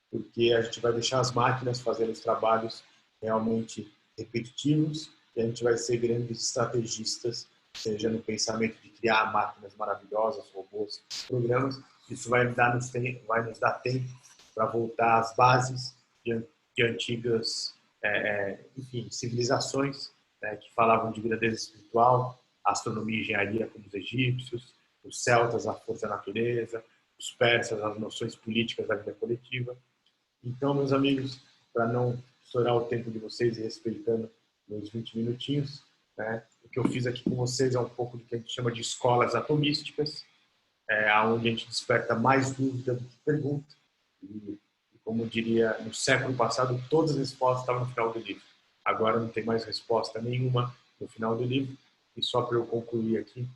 Porque a gente vai deixar as máquinas fazendo os trabalhos realmente repetitivos, e a gente vai ser grandes estrategistas, seja no pensamento de criar máquinas maravilhosas, robôs, programas. Isso vai nos dar tempo para voltar às bases de antigas, enfim, civilizações, que falavam de grandeza espiritual, astronomia e engenharia, como os egípcios, os celtas, a força da natureza, os persas, as noções políticas da vida coletiva. Então, meus amigos, para não estourar o tempo de vocês e respeitando meus 20 minutinhos, o que eu fiz aqui com vocês é um pouco do que a gente chama de escolas atomísticas, onde a gente desperta mais dúvida do que pergunta. E, como diria, no século passado, todas as respostas estavam no final do livro. Agora não tem mais resposta nenhuma no final do livro. E só para eu concluir aqui,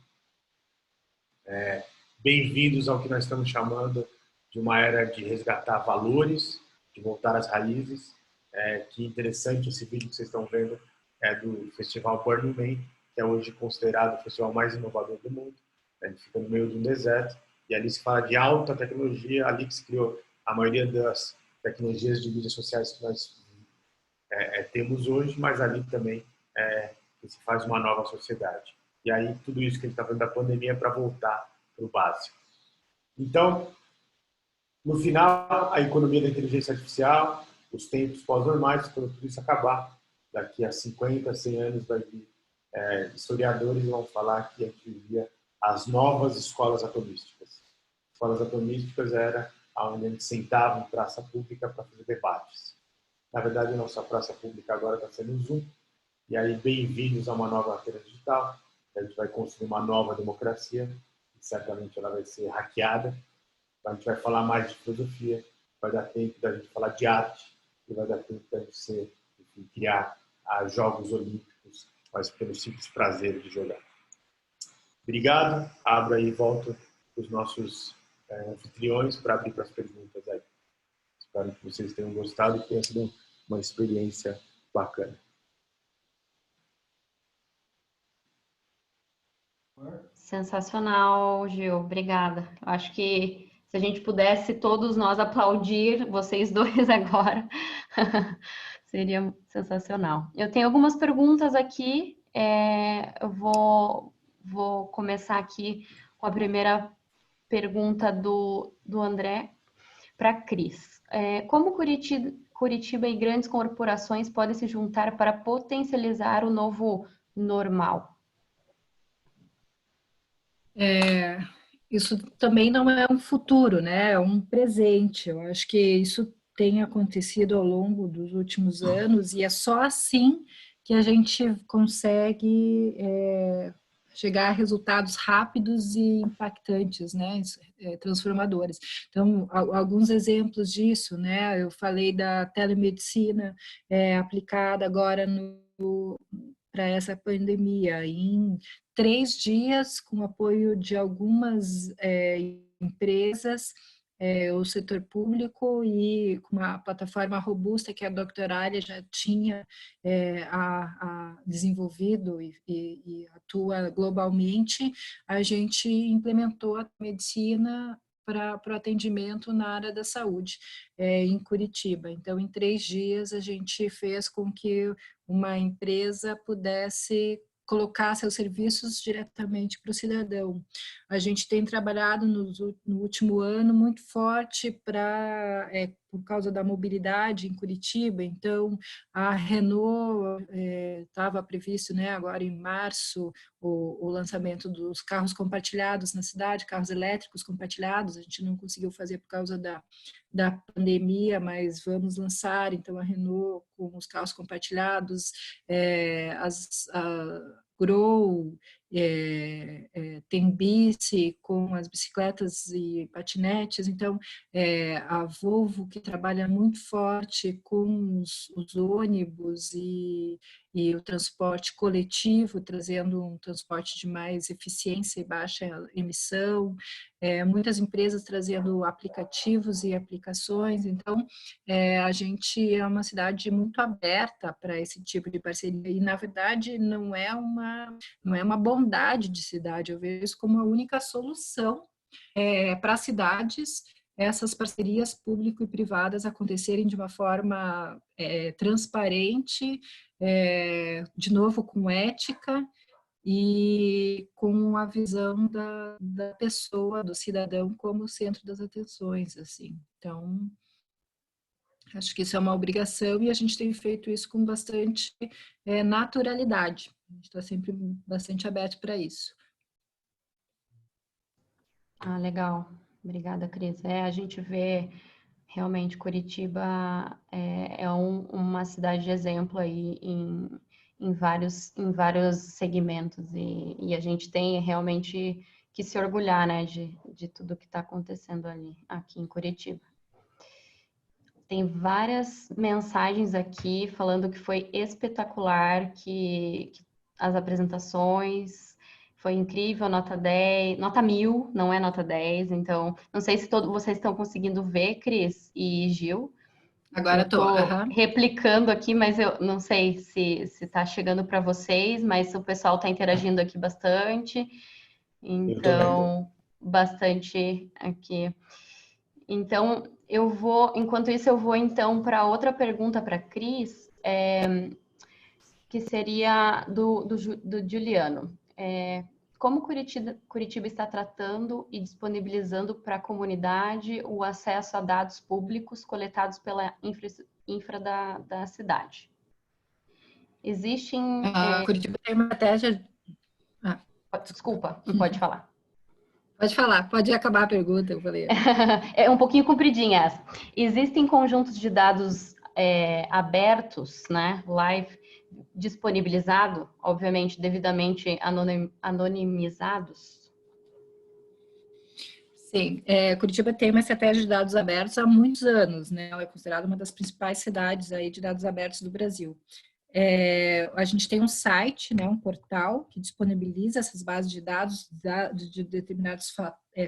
bem-vindos ao que nós estamos chamando de uma era de resgatar valores, de voltar às raízes. Que interessante esse vídeo que vocês estão vendo, do Festival Burning Man, que é hoje considerado o festival mais inovador do mundo. Ele fica no meio de um deserto, e ali se fala de alta tecnologia, ali que se criou a maioria das tecnologias de mídias sociais que nós temos hoje, mas ali também que se faz uma nova sociedade. E aí tudo isso que a gente está falando da pandemia é para voltar para o básico. Então, no final, a economia da inteligência artificial, os tempos pós-normais, quando tudo isso acabar, daqui a 50, 100 anos, vai vir historiadores vão falar que a gente vivia as novas escolas atomísticas. Escolas atomísticas era onde a gente sentava em praça pública para fazer debates. Na verdade, a nossa praça pública agora está sendo um Zoom. E aí, bem-vindos a uma nova era digital. A gente vai construir uma nova democracia, e certamente ela vai ser hackeada. A gente vai falar mais de filosofia, vai dar tempo da gente falar de arte, e vai dar tempo da gente criar Jogos Olímpicos, mas pelo simples prazer de jogar. Obrigado. Abro aí e volto para os nossos anfitriões para abrir para as perguntas aí. Espero que vocês tenham gostado e que tenha sido uma experiência bacana. Sensacional, Gil. Obrigada. Acho que se a gente pudesse todos nós aplaudir vocês dois agora, seria sensacional. Eu tenho algumas perguntas aqui. Eu vou começar aqui com a primeira pergunta do André para a Cris. Como Curitiba e grandes corporações podem se juntar para potencializar o novo normal? Isso também não é um futuro, né? É um presente. Eu acho que isso tem acontecido ao longo dos últimos anos, e é só assim que a gente consegue chegar a resultados rápidos e impactantes, né? Transformadores. Então, alguns exemplos disso, né? Eu falei da telemedicina aplicada agora para essa pandemia. Em 3 dias, com o apoio de algumas empresas, o setor público, e com uma plataforma robusta que a doutorária já tinha desenvolvido e atua globalmente, a gente implementou a medicina para o atendimento na área da saúde em Curitiba. Então, em 3 dias, a gente fez com que uma empresa pudesse colocar seus serviços diretamente para o cidadão. A gente tem trabalhado no último ano muito forte por causa da mobilidade em Curitiba. Então, a Renault estava previsto, né, agora em março, o lançamento dos carros compartilhados na cidade, carros elétricos compartilhados. A gente não conseguiu fazer por causa da pandemia, mas vamos lançar, então, a Renault com os carros compartilhados, a Grow, tem Bici com as bicicletas e patinetes. Então, a Volvo, que trabalha muito forte com os ônibus e o transporte coletivo, trazendo um transporte de mais eficiência e baixa emissão, muitas empresas trazendo aplicativos e aplicações. Então, a gente é uma cidade muito aberta para esse tipo de parceria, e, na verdade, não é uma bondade de cidade, eu vejo isso como a única solução para as cidades, essas parcerias público e privadas acontecerem de uma forma transparente, de novo com ética e com a visão da pessoa, do cidadão como centro das atenções, assim. Então, acho que isso é uma obrigação e a gente tem feito isso com bastante naturalidade. A gente está sempre bastante aberto para isso. Ah, legal. Obrigada, Cris. A gente vê realmente Curitiba é uma cidade de exemplo aí em vários segmentos, e a gente tem realmente que se orgulhar, né, de tudo que está acontecendo aqui em Curitiba. Tem várias mensagens aqui falando que foi espetacular, que as apresentações foi incrível, nota 10, nota 1000, não é nota 10, então não sei se vocês estão conseguindo ver, Cris e Gil. Agora estou replicando aqui, mas eu não sei se está chegando para vocês, mas o pessoal está interagindo aqui bastante, então bastante aqui. Então, enquanto isso, eu vou então para outra pergunta para a Cris, que seria do Juliano. Como Curitiba está tratando e disponibilizando para a comunidade o acesso a dados públicos coletados pela infra da cidade? Existem... Curitiba tem uma estratégia... Desculpa, não pode falar. Pode falar, pode acabar a pergunta, eu falei. É um pouquinho compridinha essa. Existem conjuntos de dados abertos, né, live, disponibilizado, obviamente devidamente anonimizados? Sim, Curitiba tem uma estratégia de dados abertos há muitos anos, né? Ela é considerada uma das principais cidades aí de dados abertos do Brasil. A gente tem um site, né, um portal que disponibiliza essas bases de dados de determinados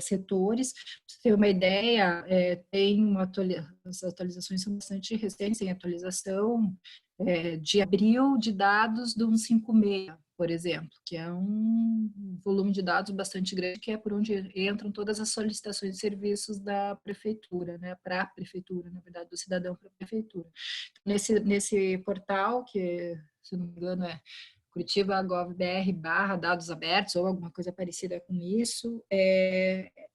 setores. Para você ter uma ideia, as atualizações são bastante recentes, tem atualização de abril de dados do 156, por exemplo, que é um volume de dados bastante grande, que é por onde entram todas as solicitações de serviços da prefeitura, né, para a prefeitura, na verdade, do cidadão para a prefeitura. Nesse portal, que, se não me engano, é Curitiba.gov.br/dados abertos, ou alguma coisa parecida com isso,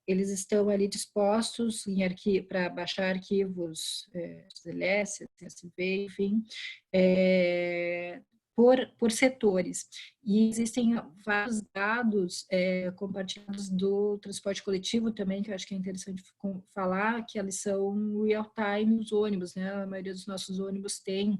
eles estão ali dispostos para baixar arquivos CLS, CSV, enfim, por setores. E existem vários dados compartilhados do transporte coletivo também, que eu acho que é interessante falar, que eles são real-time os ônibus, né? A maioria dos nossos ônibus tem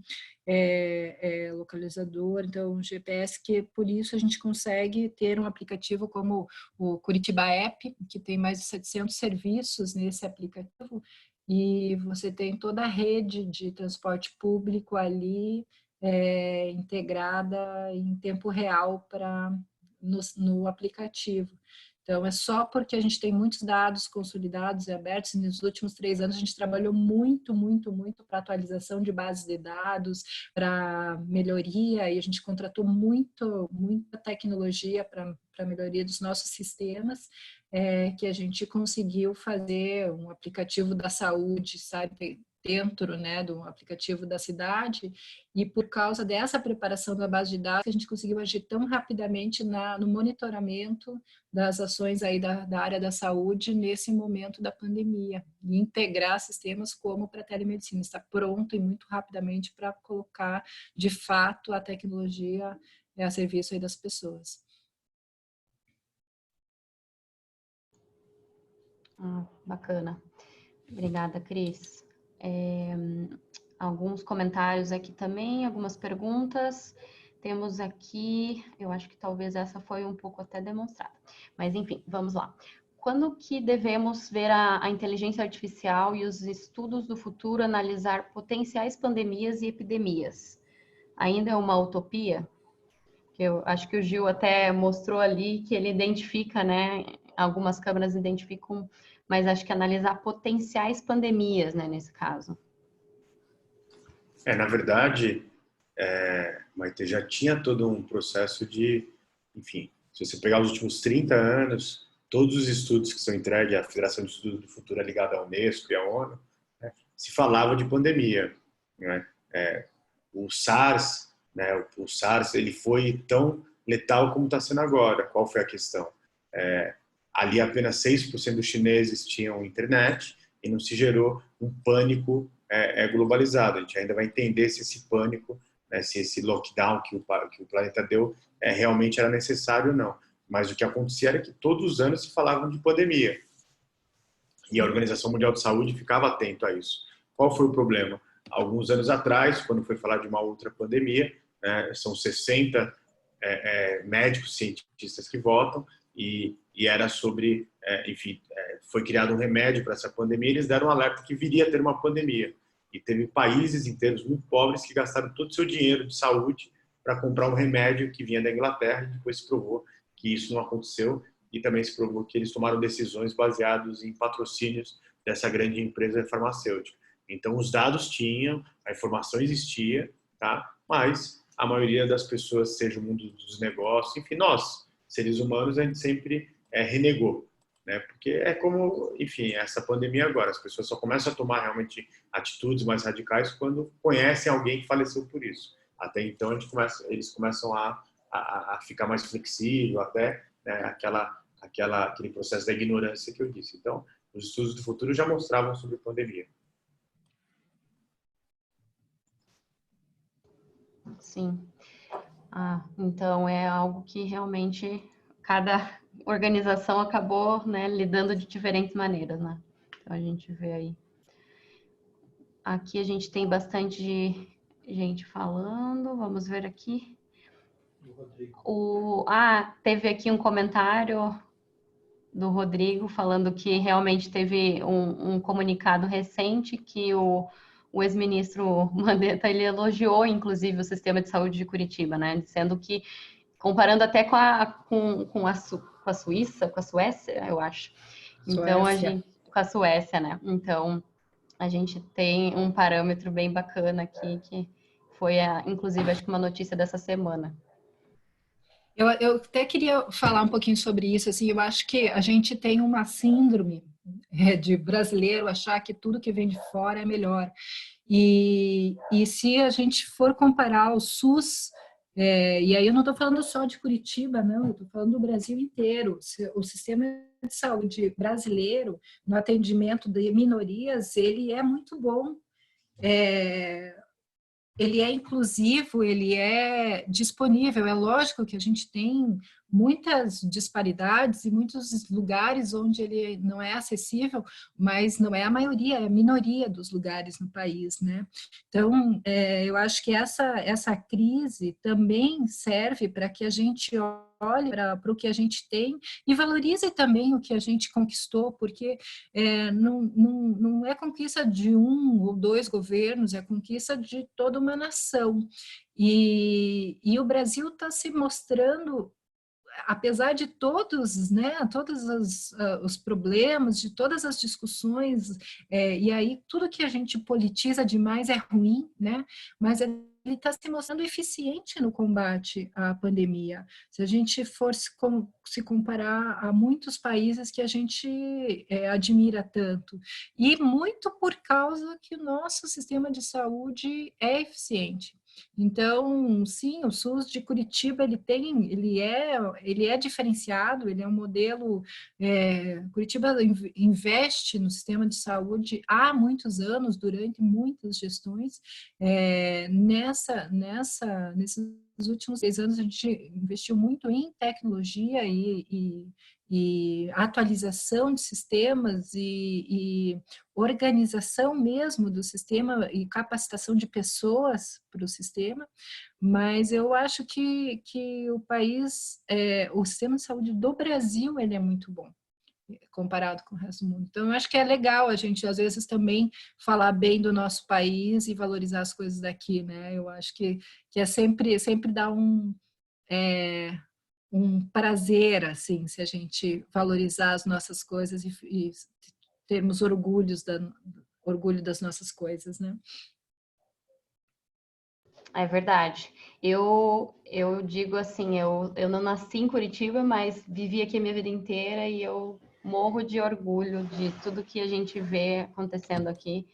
localizador, então GPS, que por isso a gente consegue ter um aplicativo como o Curitiba App, que tem mais de 700 serviços nesse aplicativo, e você tem toda a rede de transporte público ali, integrada em tempo real no aplicativo. Então, é só porque a gente tem muitos dados consolidados e abertos, e nos últimos 3 anos a gente trabalhou muito para atualização de bases de dados, para melhoria, e a gente contratou muita tecnologia para melhoria dos nossos sistemas, que a gente conseguiu fazer um aplicativo da saúde, sabe, dentro, né, do aplicativo da cidade, e por causa dessa preparação da base de dados, a gente conseguiu agir tão rapidamente no monitoramento das ações aí da área da saúde nesse momento da pandemia, e integrar sistemas como para a telemedicina, está pronto e muito rapidamente para colocar, de fato, a tecnologia a serviço aí das pessoas. Bacana. Obrigada, Cris. Alguns comentários aqui também, algumas perguntas. Temos aqui, eu acho que talvez essa foi um pouco até demonstrada. Mas, enfim, vamos lá. Quando que devemos ver a inteligência artificial e os estudos do futuro analisar potenciais pandemias e epidemias? Ainda é uma utopia? Eu acho que o Gil até mostrou ali que ele identifica, né? Algumas câmeras identificam, mas acho que analisar potenciais pandemias, né, nesse caso. Na verdade, Maite, já tinha todo um processo de, enfim, se você pegar os últimos 30 anos, todos os estudos que são entregues à Federação de Estudos do Futuro ligada à Unesco e à ONU, né, se falava de pandemia, né? O SARS, né, o SARS, ele foi tão letal como está sendo agora. Qual foi a questão? Ali apenas 6% dos chineses tinham internet e não se gerou um pânico globalizado. A gente ainda vai entender se esse pânico, né, se esse lockdown que o planeta deu realmente era necessário ou não. Mas o que acontecia era que todos os anos se falavam de pandemia. E a Organização Mundial de Saúde ficava atento a isso. Qual foi o problema? Alguns anos atrás, quando foi falar de uma outra pandemia, né, são 60 médicos, cientistas que votam, e era sobre, enfim, foi criado um remédio para essa pandemia, eles deram um alerta que viria a ter uma pandemia. E teve países inteiros muito pobres que gastaram todo o seu dinheiro de saúde para comprar um remédio que vinha da Inglaterra, e depois se provou que isso não aconteceu, e também se provou que eles tomaram decisões baseadas em patrocínios dessa grande empresa farmacêutica. Então, os dados tinham, a informação existia, tá? Mas a maioria das pessoas, seja o mundo dos negócios, enfim, nós, seres humanos, a gente sempre renegou, né? Porque é como, enfim, essa pandemia agora, as pessoas só começam a tomar realmente atitudes mais radicais quando conhecem alguém que faleceu por isso. Até então, eles começam a ficar mais flexível, até, né, aquele processo da ignorância que eu disse. Então, os estudos do futuro já mostravam sobre pandemia. Sim. Então é algo que realmente cada organização acabou, né, lidando de diferentes maneiras, né? Então a gente vê aí. Aqui a gente tem bastante gente falando, vamos ver aqui. Teve aqui um comentário do Rodrigo falando que realmente teve um comunicado recente que o ex-ministro Mandetta, ele elogiou, inclusive, o sistema de saúde de Curitiba, né? Dizendo que, comparando até com a Suíça, com a Suécia, eu acho. Então, com a Suécia, né? Então, a gente tem um parâmetro bem bacana aqui, que foi, inclusive, acho que uma notícia dessa semana. Eu até queria falar um pouquinho sobre isso, assim, eu acho que a gente tem uma síndrome de brasileiro achar que tudo que vem de fora é melhor. E se a gente for comparar o SUS, e aí eu não estou falando só de Curitiba, não, eu estou falando do Brasil inteiro. O sistema de saúde brasileiro, no atendimento de minorias, ele é muito bom. Ele é inclusivo, ele é disponível. É lógico que a gente tem muitas disparidades e muitos lugares onde ele não é acessível, mas não é a maioria, é a minoria dos lugares no país, né? Então, eu acho que essa crise também serve para que a gente olhe para o que a gente tem e valorize também o que a gente conquistou, porque não é conquista de um ou dois governos, é conquista de toda uma nação. E o Brasil está se mostrando apesar de todos, né, os problemas, de todas as discussões, e aí tudo que a gente politiza demais é ruim, né? Mas ele está se mostrando eficiente no combate à pandemia. Se a gente for se comparar a muitos países que a gente admira tanto, e muito por causa que o nosso sistema de saúde é eficiente. Então, sim, o SUS de Curitiba ele é diferenciado, ele é um modelo. Curitiba investe no sistema de saúde há muitos anos, durante muitas gestões. Nesses últimos 6 anos a gente investiu muito em tecnologia e atualização de sistemas e organização mesmo do sistema e capacitação de pessoas para o sistema, mas eu acho que o sistema de saúde do Brasil, ele é muito bom comparado com o resto do mundo. Então, eu acho que é legal a gente, às vezes, também falar bem do nosso país e valorizar as coisas daqui, né? Eu acho que é sempre dar um prazer, assim, se a gente valorizar as nossas coisas e termos orgulho das nossas coisas, né? É verdade. Eu digo assim, eu não nasci em Curitiba, mas vivi aqui a minha vida inteira e eu morro de orgulho de tudo que a gente vê acontecendo aqui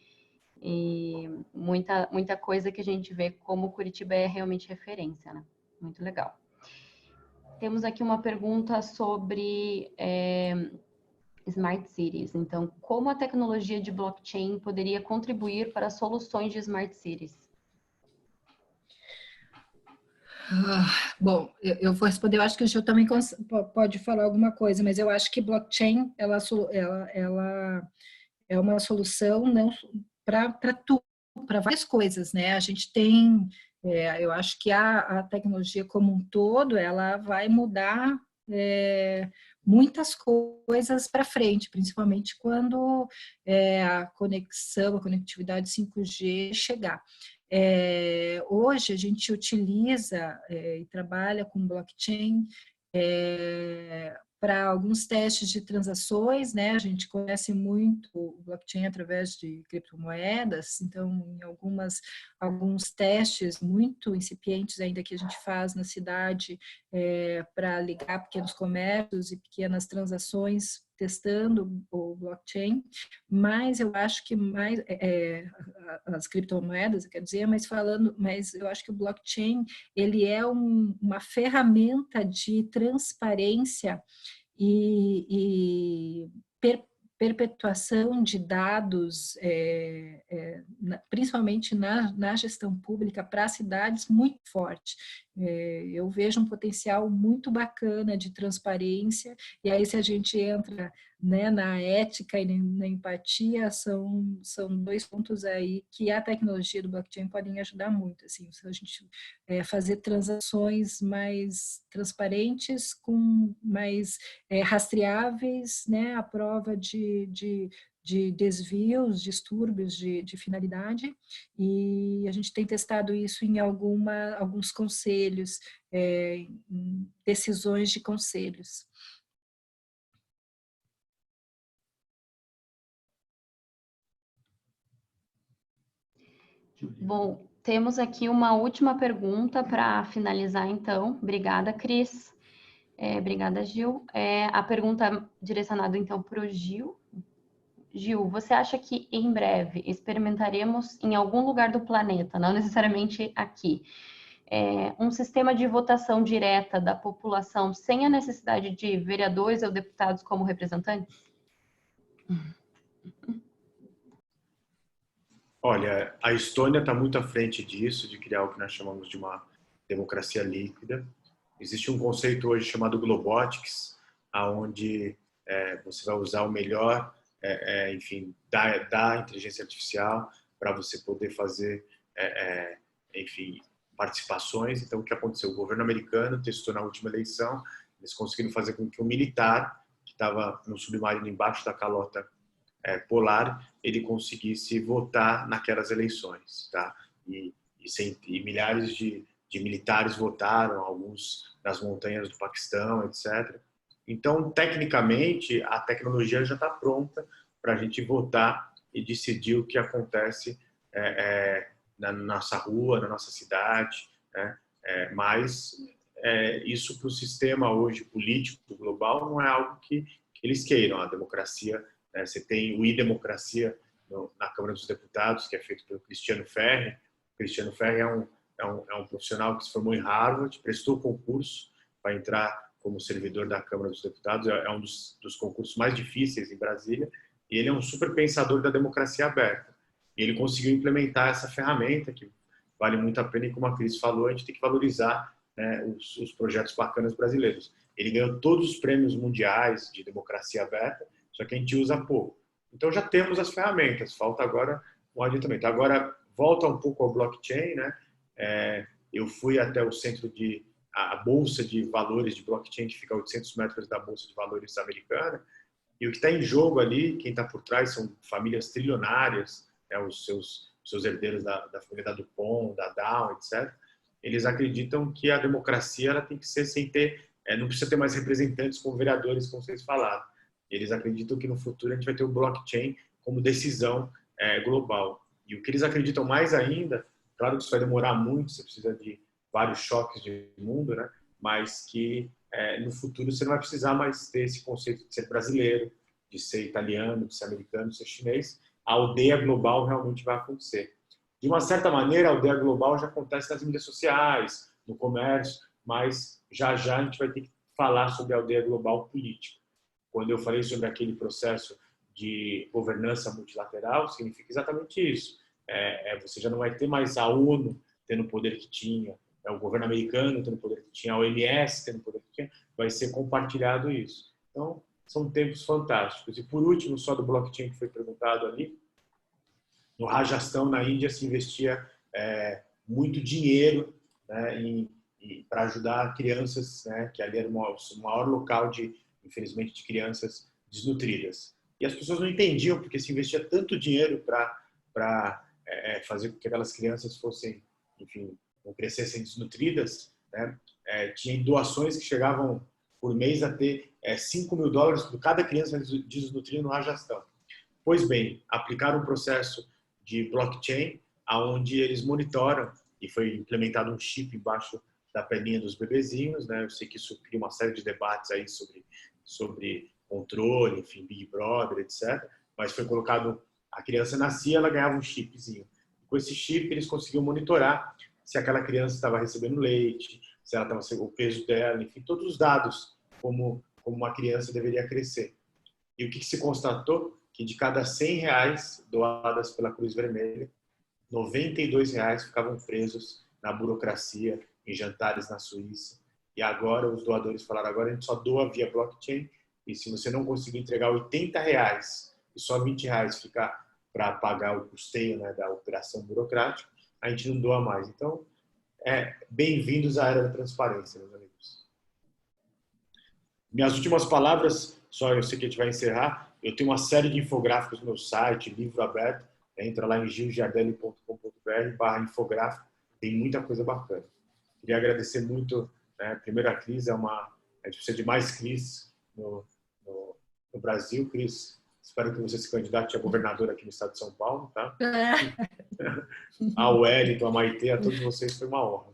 e muita coisa que a gente vê como Curitiba é realmente referência, né? Muito legal. Temos aqui uma pergunta sobre Smart Cities. Então, como a tecnologia de blockchain poderia contribuir para soluções de Smart Cities? Bom, eu vou responder. Eu acho que o Gil também pode falar alguma coisa, mas eu acho que blockchain ela é uma solução não para tudo, para várias coisas, né? A gente tem, eu acho que a tecnologia como um todo, ela vai mudar muitas coisas para frente, principalmente quando a conectividade 5G chegar. Hoje a gente utiliza e trabalha com blockchain para alguns testes de transações, né? A gente conhece muito o blockchain através de criptomoedas, então em alguns testes muito incipientes ainda que a gente faz na cidade para ligar pequenos comércios e pequenas transações testando o blockchain, mas eu acho que mais as criptomoedas, quer dizer, mas eu acho que o blockchain ele é uma ferramenta de transparência e perpetuação de dados, principalmente na gestão pública, para cidades muito forte. Eu vejo um potencial muito bacana de transparência, e aí se a gente entra, né, na ética e na empatia, são 2 pontos aí que a tecnologia do blockchain podem ajudar muito, assim, se a gente fazer transações mais transparentes, com mais rastreáveis, né, à prova de desvios, distúrbios de finalidade, e a gente tem testado isso em alguns conselhos, em decisões de conselhos. Bom, temos aqui uma última pergunta para finalizar, então. Obrigada, Cris. Obrigada, Gil. A pergunta direcionada, então, para o Gil. Gil, você acha que em breve experimentaremos em algum lugar do planeta, não necessariamente aqui, um sistema de votação direta da população sem a necessidade de vereadores ou deputados como representantes? Olha, a Estônia está muito à frente disso, de criar o que nós chamamos de uma democracia líquida. Existe um conceito hoje chamado Globotics, onde você vai usar o melhor, enfim, da inteligência artificial para você poder fazer, enfim, participações. Então, o que aconteceu? O governo americano testou na última eleição, eles conseguiram fazer com que o militar, que estava no submarino embaixo da calota polar, ele conseguisse votar naquelas eleições, tá? E milhares de militares votaram, alguns nas montanhas do Paquistão, etc. Então, tecnicamente, a tecnologia já está pronta para a gente votar e decidir o que acontece na nossa rua, na nossa cidade, né? Mas isso para o sistema hoje político global não é algo que eles queiram. A democracia, né? Você tem o e-democracia na Câmara dos Deputados, que é feito pelo Cristiano Ferri. O Cristiano Ferri é um profissional que se formou em Harvard, prestou concurso para entrar como servidor da Câmara dos Deputados. É um dos concursos mais difíceis em Brasília, e ele é um super pensador da democracia aberta. E ele conseguiu implementar essa ferramenta que vale muito a pena, e como a Cris falou, a gente tem que valorizar, né, os projetos bacanas brasileiros. Ele ganhou todos os prêmios mundiais de democracia aberta, só que a gente usa pouco. Então já temos as ferramentas, falta agora um adiantamento. Agora, volta um pouco ao blockchain, né? Eu fui até o centro a Bolsa de Valores de Blockchain, que fica a 800 metros da Bolsa de Valores americana, e o que está em jogo ali, quem está por trás são famílias trilionárias, né, os seus herdeiros da família da Dupont, da Dow, etc. Eles acreditam que a democracia ela tem que ser sem ter, não precisa ter mais representantes como vereadores, como vocês falaram. Eles acreditam que no futuro a gente vai ter o blockchain como decisão global. E o que eles acreditam mais ainda, claro que isso vai demorar muito, você precisa de vários choques de mundo, né? Mas que no futuro você não vai precisar mais ter esse conceito de ser brasileiro, de ser italiano, de ser americano, de ser chinês. A aldeia global realmente vai acontecer. De uma certa maneira, a aldeia global já acontece nas mídias sociais, no comércio, mas já a gente vai ter que falar sobre a aldeia global política. Quando eu falei sobre aquele processo de governança multilateral, significa exatamente isso. Você já não vai ter mais a ONU tendo o poder que tinha, o governo americano tendo o poder que tinha, a OMS tendo o poder que tinha, vai ser compartilhado isso. Então, são tempos fantásticos. E por último, só do blockchain que foi perguntado ali, no Rajastão, na Índia, se investia muito dinheiro, né, para ajudar crianças, né, que ali era o maior local, infelizmente, de crianças desnutridas. E as pessoas não entendiam porque se investia tanto dinheiro para fazer com que aquelas crianças fossem, enfim, não crescessem desnutridas, né? Tinha doações que chegavam por mês a ter $5.000 por cada criança desnutrida no Rajastão. Pois bem, aplicaram um processo de blockchain, onde eles monitoram, e foi implementado um chip embaixo da perninha dos bebezinhos, né? Eu sei que isso cria uma série de debates aí sobre controle, enfim, Big Brother, etc. Mas foi colocado, a criança nascia, ela ganhava um chipzinho. Com esse chip, eles conseguiam monitorar se aquela criança estava recebendo leite, se ela estava, o peso dela, enfim, todos os dados como uma criança deveria crescer. E o que se constatou? Que de cada R$100 doadas pela Cruz Vermelha, R$92 ficavam presos na burocracia, em jantares na Suíça. E agora os doadores falaram, agora a gente só doa via blockchain, e se você não conseguir entregar R$80 e só R$20 ficar para pagar o custeio, né, da operação burocrática, a gente não doa mais. Então, bem-vindos à era da transparência, meus amigos. Minhas últimas palavras, só eu sei que a gente vai encerrar, eu tenho uma série de infográficos no meu site, livro aberto, entra lá em gilgiardelli.com.br/infográfico, tem muita coisa bacana. Queria agradecer muito, né, primeiro a Cris, a gente precisa de mais Cris no Brasil. Cris, espero que você se candidate a governadora aqui no estado de São Paulo, tá? Ao Wellington, a Maitê, a todos vocês, foi uma honra.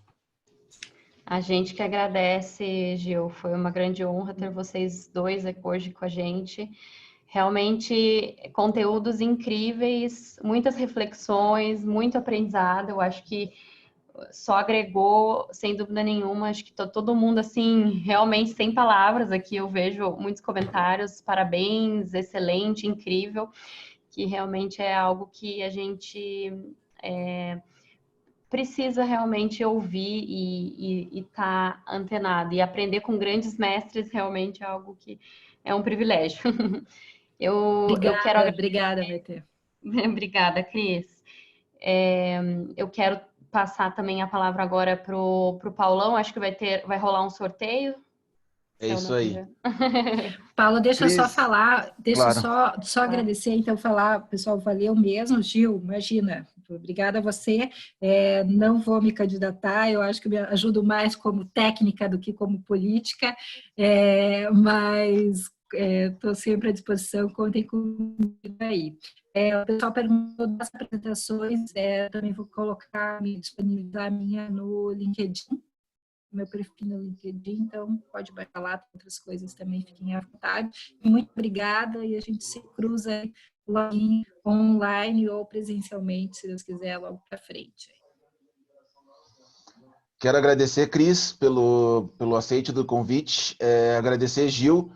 A gente que agradece, Gil, foi uma grande honra ter vocês dois aqui hoje com a gente. Realmente, conteúdos incríveis, muitas reflexões, muito aprendizado. Eu acho que só agregou, sem dúvida nenhuma. Acho que todo mundo, assim, realmente sem palavras aqui. Eu vejo muitos comentários, parabéns, excelente, incrível, que realmente é algo que a gente precisa realmente ouvir e estar antenado. E aprender com grandes mestres realmente é algo que é um privilégio. Obrigada, Maitê. Obrigada, Cris. Eu quero passar também a palavra agora para o Paulão. Acho que vai rolar um sorteio. É isso aí. Paulo, deixa eu Cris, só falar, claro. só agradecer, então, pessoal, valeu mesmo, Gil, imagina, Muito obrigada a você. Não vou me candidatar, eu acho que me ajudo mais como técnica do que como política, mas estou sempre à disposição, contem comigo aí. O pessoal perguntou das apresentações, também vou colocar, me disponibilizar a minha no LinkedIn, meu perfil no LinkedIn, então pode baixar lá, tem outras coisas também, fiquem à vontade. Muito obrigada e a gente se cruza logo online ou presencialmente, se Deus quiser, logo para frente. Quero agradecer, Cris, pelo aceite do convite, agradecer, Gil,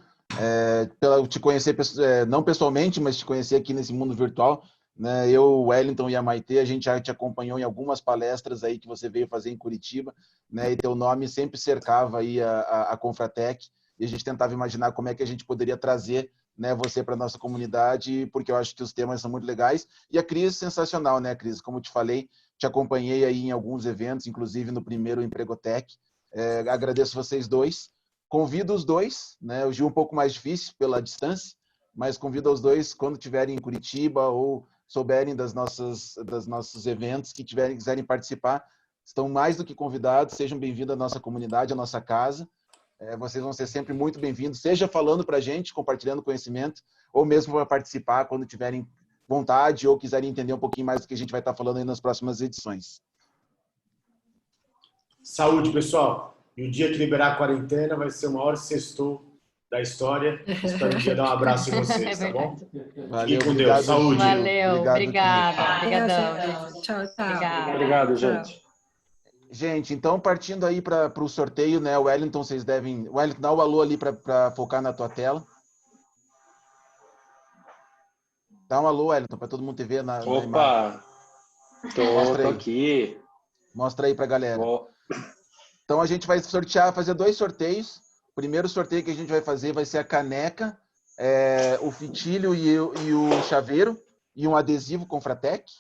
pela te conhecer, não pessoalmente, mas te conhecer aqui nesse mundo virtual, né? Eu, o Wellington e a Maitê, a gente já te acompanhou em algumas palestras aí que você veio fazer em Curitiba, né? E teu nome sempre cercava aí a Confratec, e a gente tentava imaginar como é que a gente poderia trazer, né, você para nossa comunidade, porque eu acho que os temas são muito legais. E a Cris, sensacional, né, Cris? Como eu te falei, te acompanhei aí em alguns eventos, inclusive no primeiro Empregotec. Agradeço vocês dois. Convido os dois, né? O Gil um pouco mais difícil pela distância, mas convido os dois quando estiverem em Curitiba ou souberem dos nossos eventos, que quiserem participar, estão mais do que convidados, sejam bem-vindos à nossa comunidade, à nossa casa. Vocês vão ser sempre muito bem-vindos, seja falando para a gente, compartilhando conhecimento, ou mesmo para participar quando tiverem vontade ou quiserem entender um pouquinho mais do que a gente vai estar falando aí nas próximas edições. Saúde, pessoal. E o dia que liberar a quarentena vai ser o maior sextou da história. Espero um dia dar um abraço em vocês, tá bom? Valeu, Fiquem com obrigado, Deus. Saúde. Valeu, Obrigado, obrigada. Tchau, tchau. Obrigado, gente. Gente, então partindo aí para o sorteio, né? O Wellington, vocês devem... Wellington, dá o alô ali para focar na tua tela. Dá um alô, Wellington, para todo mundo te ver na imagem. Opa! Tô aqui. Mostra aí para a galera. Bom. Então a gente vai sortear, fazer 2 sorteios. O primeiro sorteio que a gente vai fazer vai ser a caneca, o fitilho e o chaveiro e um adesivo Confratec.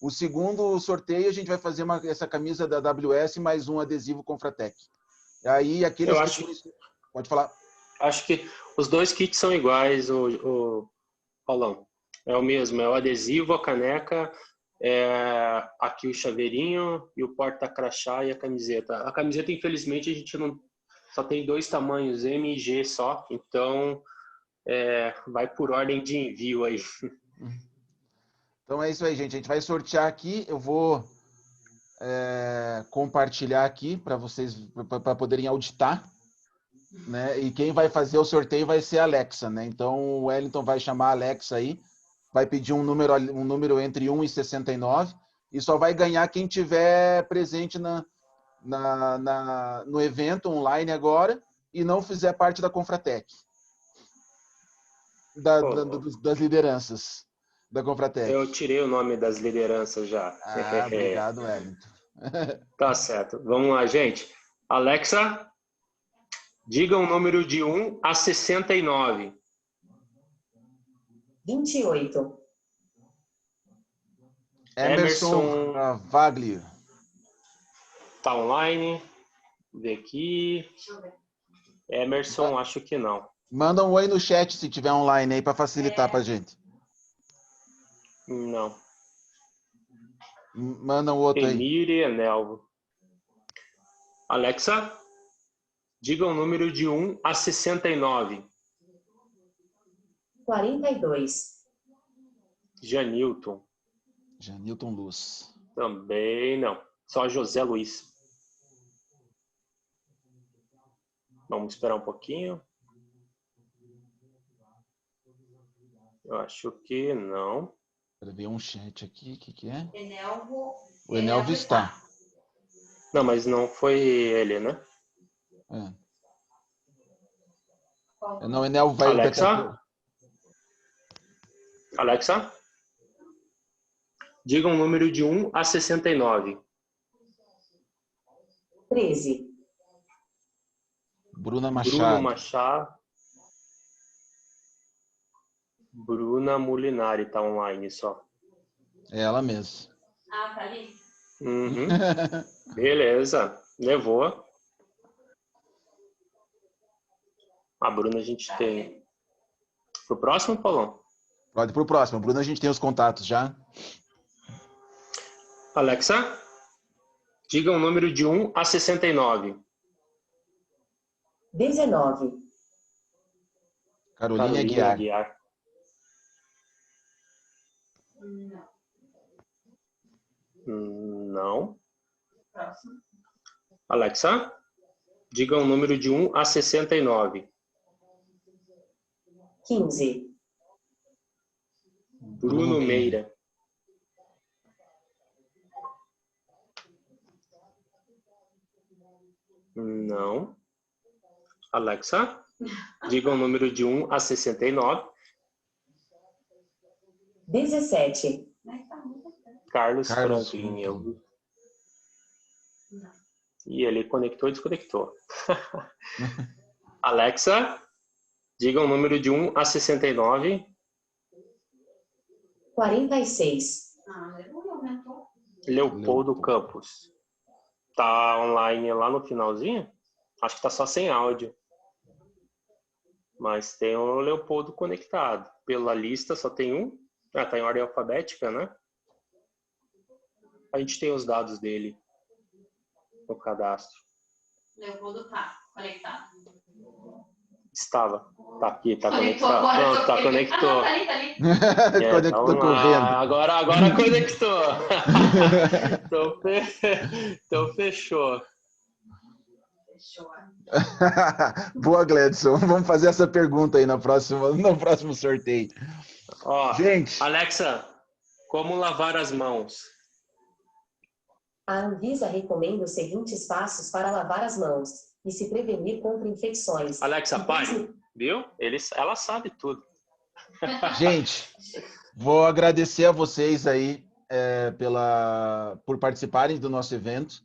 O segundo sorteio a gente vai fazer essa camisa da AWS mais um adesivo Confratec. Aí aqueles Pode falar. Acho que os 2 kits são iguais, o Paulão. É o mesmo, é o adesivo, a caneca, aqui o chaveirinho e o porta-crachá e a camiseta. A camiseta, infelizmente, a gente não só tem 2 tamanhos, M e G só, então vai por ordem de envio aí. Então é isso aí, gente. A gente vai sortear aqui. Eu vou compartilhar aqui para vocês, para poderem auditar, né? E quem vai fazer o sorteio vai ser a Alexa, né? Então o Wellington vai chamar a Alexa aí, vai pedir um número entre 1 e 69 e só vai ganhar quem tiver presente no evento online agora e não fizer parte da Confratec, das lideranças da Confratec. Eu tirei o nome das lideranças já. Obrigado, Wellington. Tá certo. Vamos lá, gente. Alexa, diga um número de 1 a 69. 28. Emerson Vaglio. Tá online? Vê aqui. Emerson, acho que não. Manda um oi no chat se tiver online aí para facilitar pra gente. Não. Manda um outro aí. Emília e Enelvo. Alexa, diga um número de 1 a 69. 42. Janilton. Janilton Luz. Também não. Só José Luiz. Vamos esperar um pouquinho. Eu acho que não. Quero ver um chat aqui. O que é? Enelvo. O Enelvo está. Não, mas não foi ele, né? Não, o Enelvo vai... Alexa, diga um número de 1 a 69. 13. Bruna Machado. Bruno Machado. Bruna Molinari tá online só. É ela mesma. Ah, tá ali. Uhum. Beleza, levou. A Bruna a gente tem. Pro próximo, Paulão? Pode pro próximo. Bruna, a gente tem os contatos já. Alexa, diga um número de 1 a 69. 19. Carolina Aguiar. Aguiar. Não. Alexa, diga um número de 1 a 69. 15. Bruno Meira. Não. Alexa, diga um número de 1 a 69. 17. Carlos Carlos Franklin. E ele conectou e desconectou. Alexa, diga um número de 1 a 69. 46. Leopoldo Campos. Tá online lá no finalzinho? Acho que tá só sem áudio. Mas tem o Leopoldo conectado. Pela lista só tem um. Ah, tá em ordem alfabética, né? A gente tem os dados dele no cadastro. Leopoldo tá conectado. Estava. Tá aqui, tá Conectou conectado. agora, Não, tá conectou. Ah, tá ali, tá ali. Conectou Então, correndo. agora conectou. Então fechou. Boa, Gledson. Vamos fazer essa pergunta aí no próximo sorteio. Ó, Gente. Alexa, como lavar as mãos? A Anvisa recomenda os seguintes passos para lavar as mãos e se prevenir contra infecções. Alexa, pare. Viu? Ela sabe tudo. Gente, vou agradecer a vocês aí por participarem do nosso evento.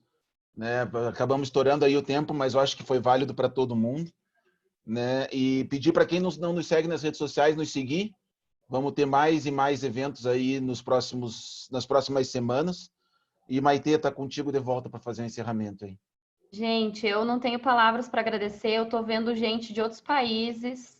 Né? Acabamos estourando aí o tempo, mas eu acho que foi válido para todo mundo. Né? E pedir para quem não nos segue nas redes sociais, nos seguir. Vamos ter mais e mais eventos aí nas próximas semanas. E Maitê, está contigo de volta para fazer o encerramento aí. Gente, eu não tenho palavras para agradecer. Eu estou vendo gente de outros países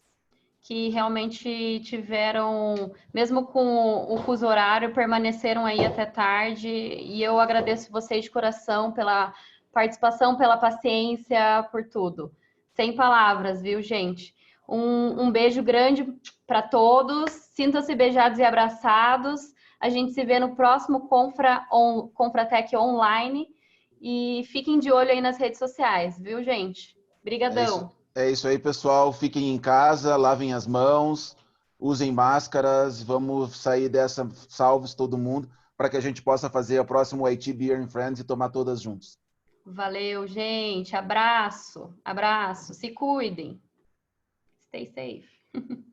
que realmente tiveram, mesmo com o fuso horário, permaneceram aí até tarde. E eu agradeço vocês de coração pela participação, pela paciência, por tudo. Sem palavras, viu, gente? Um beijo grande para todos. Sintam-se beijados e abraçados. A gente se vê no próximo Confratec Online. E fiquem de olho aí nas redes sociais, viu, gente? Brigadão. É isso aí, pessoal. Fiquem em casa, lavem as mãos, usem máscaras. Vamos sair dessa salvos todo mundo para que a gente possa fazer o próximo IT Beer and Friends e tomar todas juntos. Valeu, gente. Abraço. Abraço. Se cuidem. Stay safe.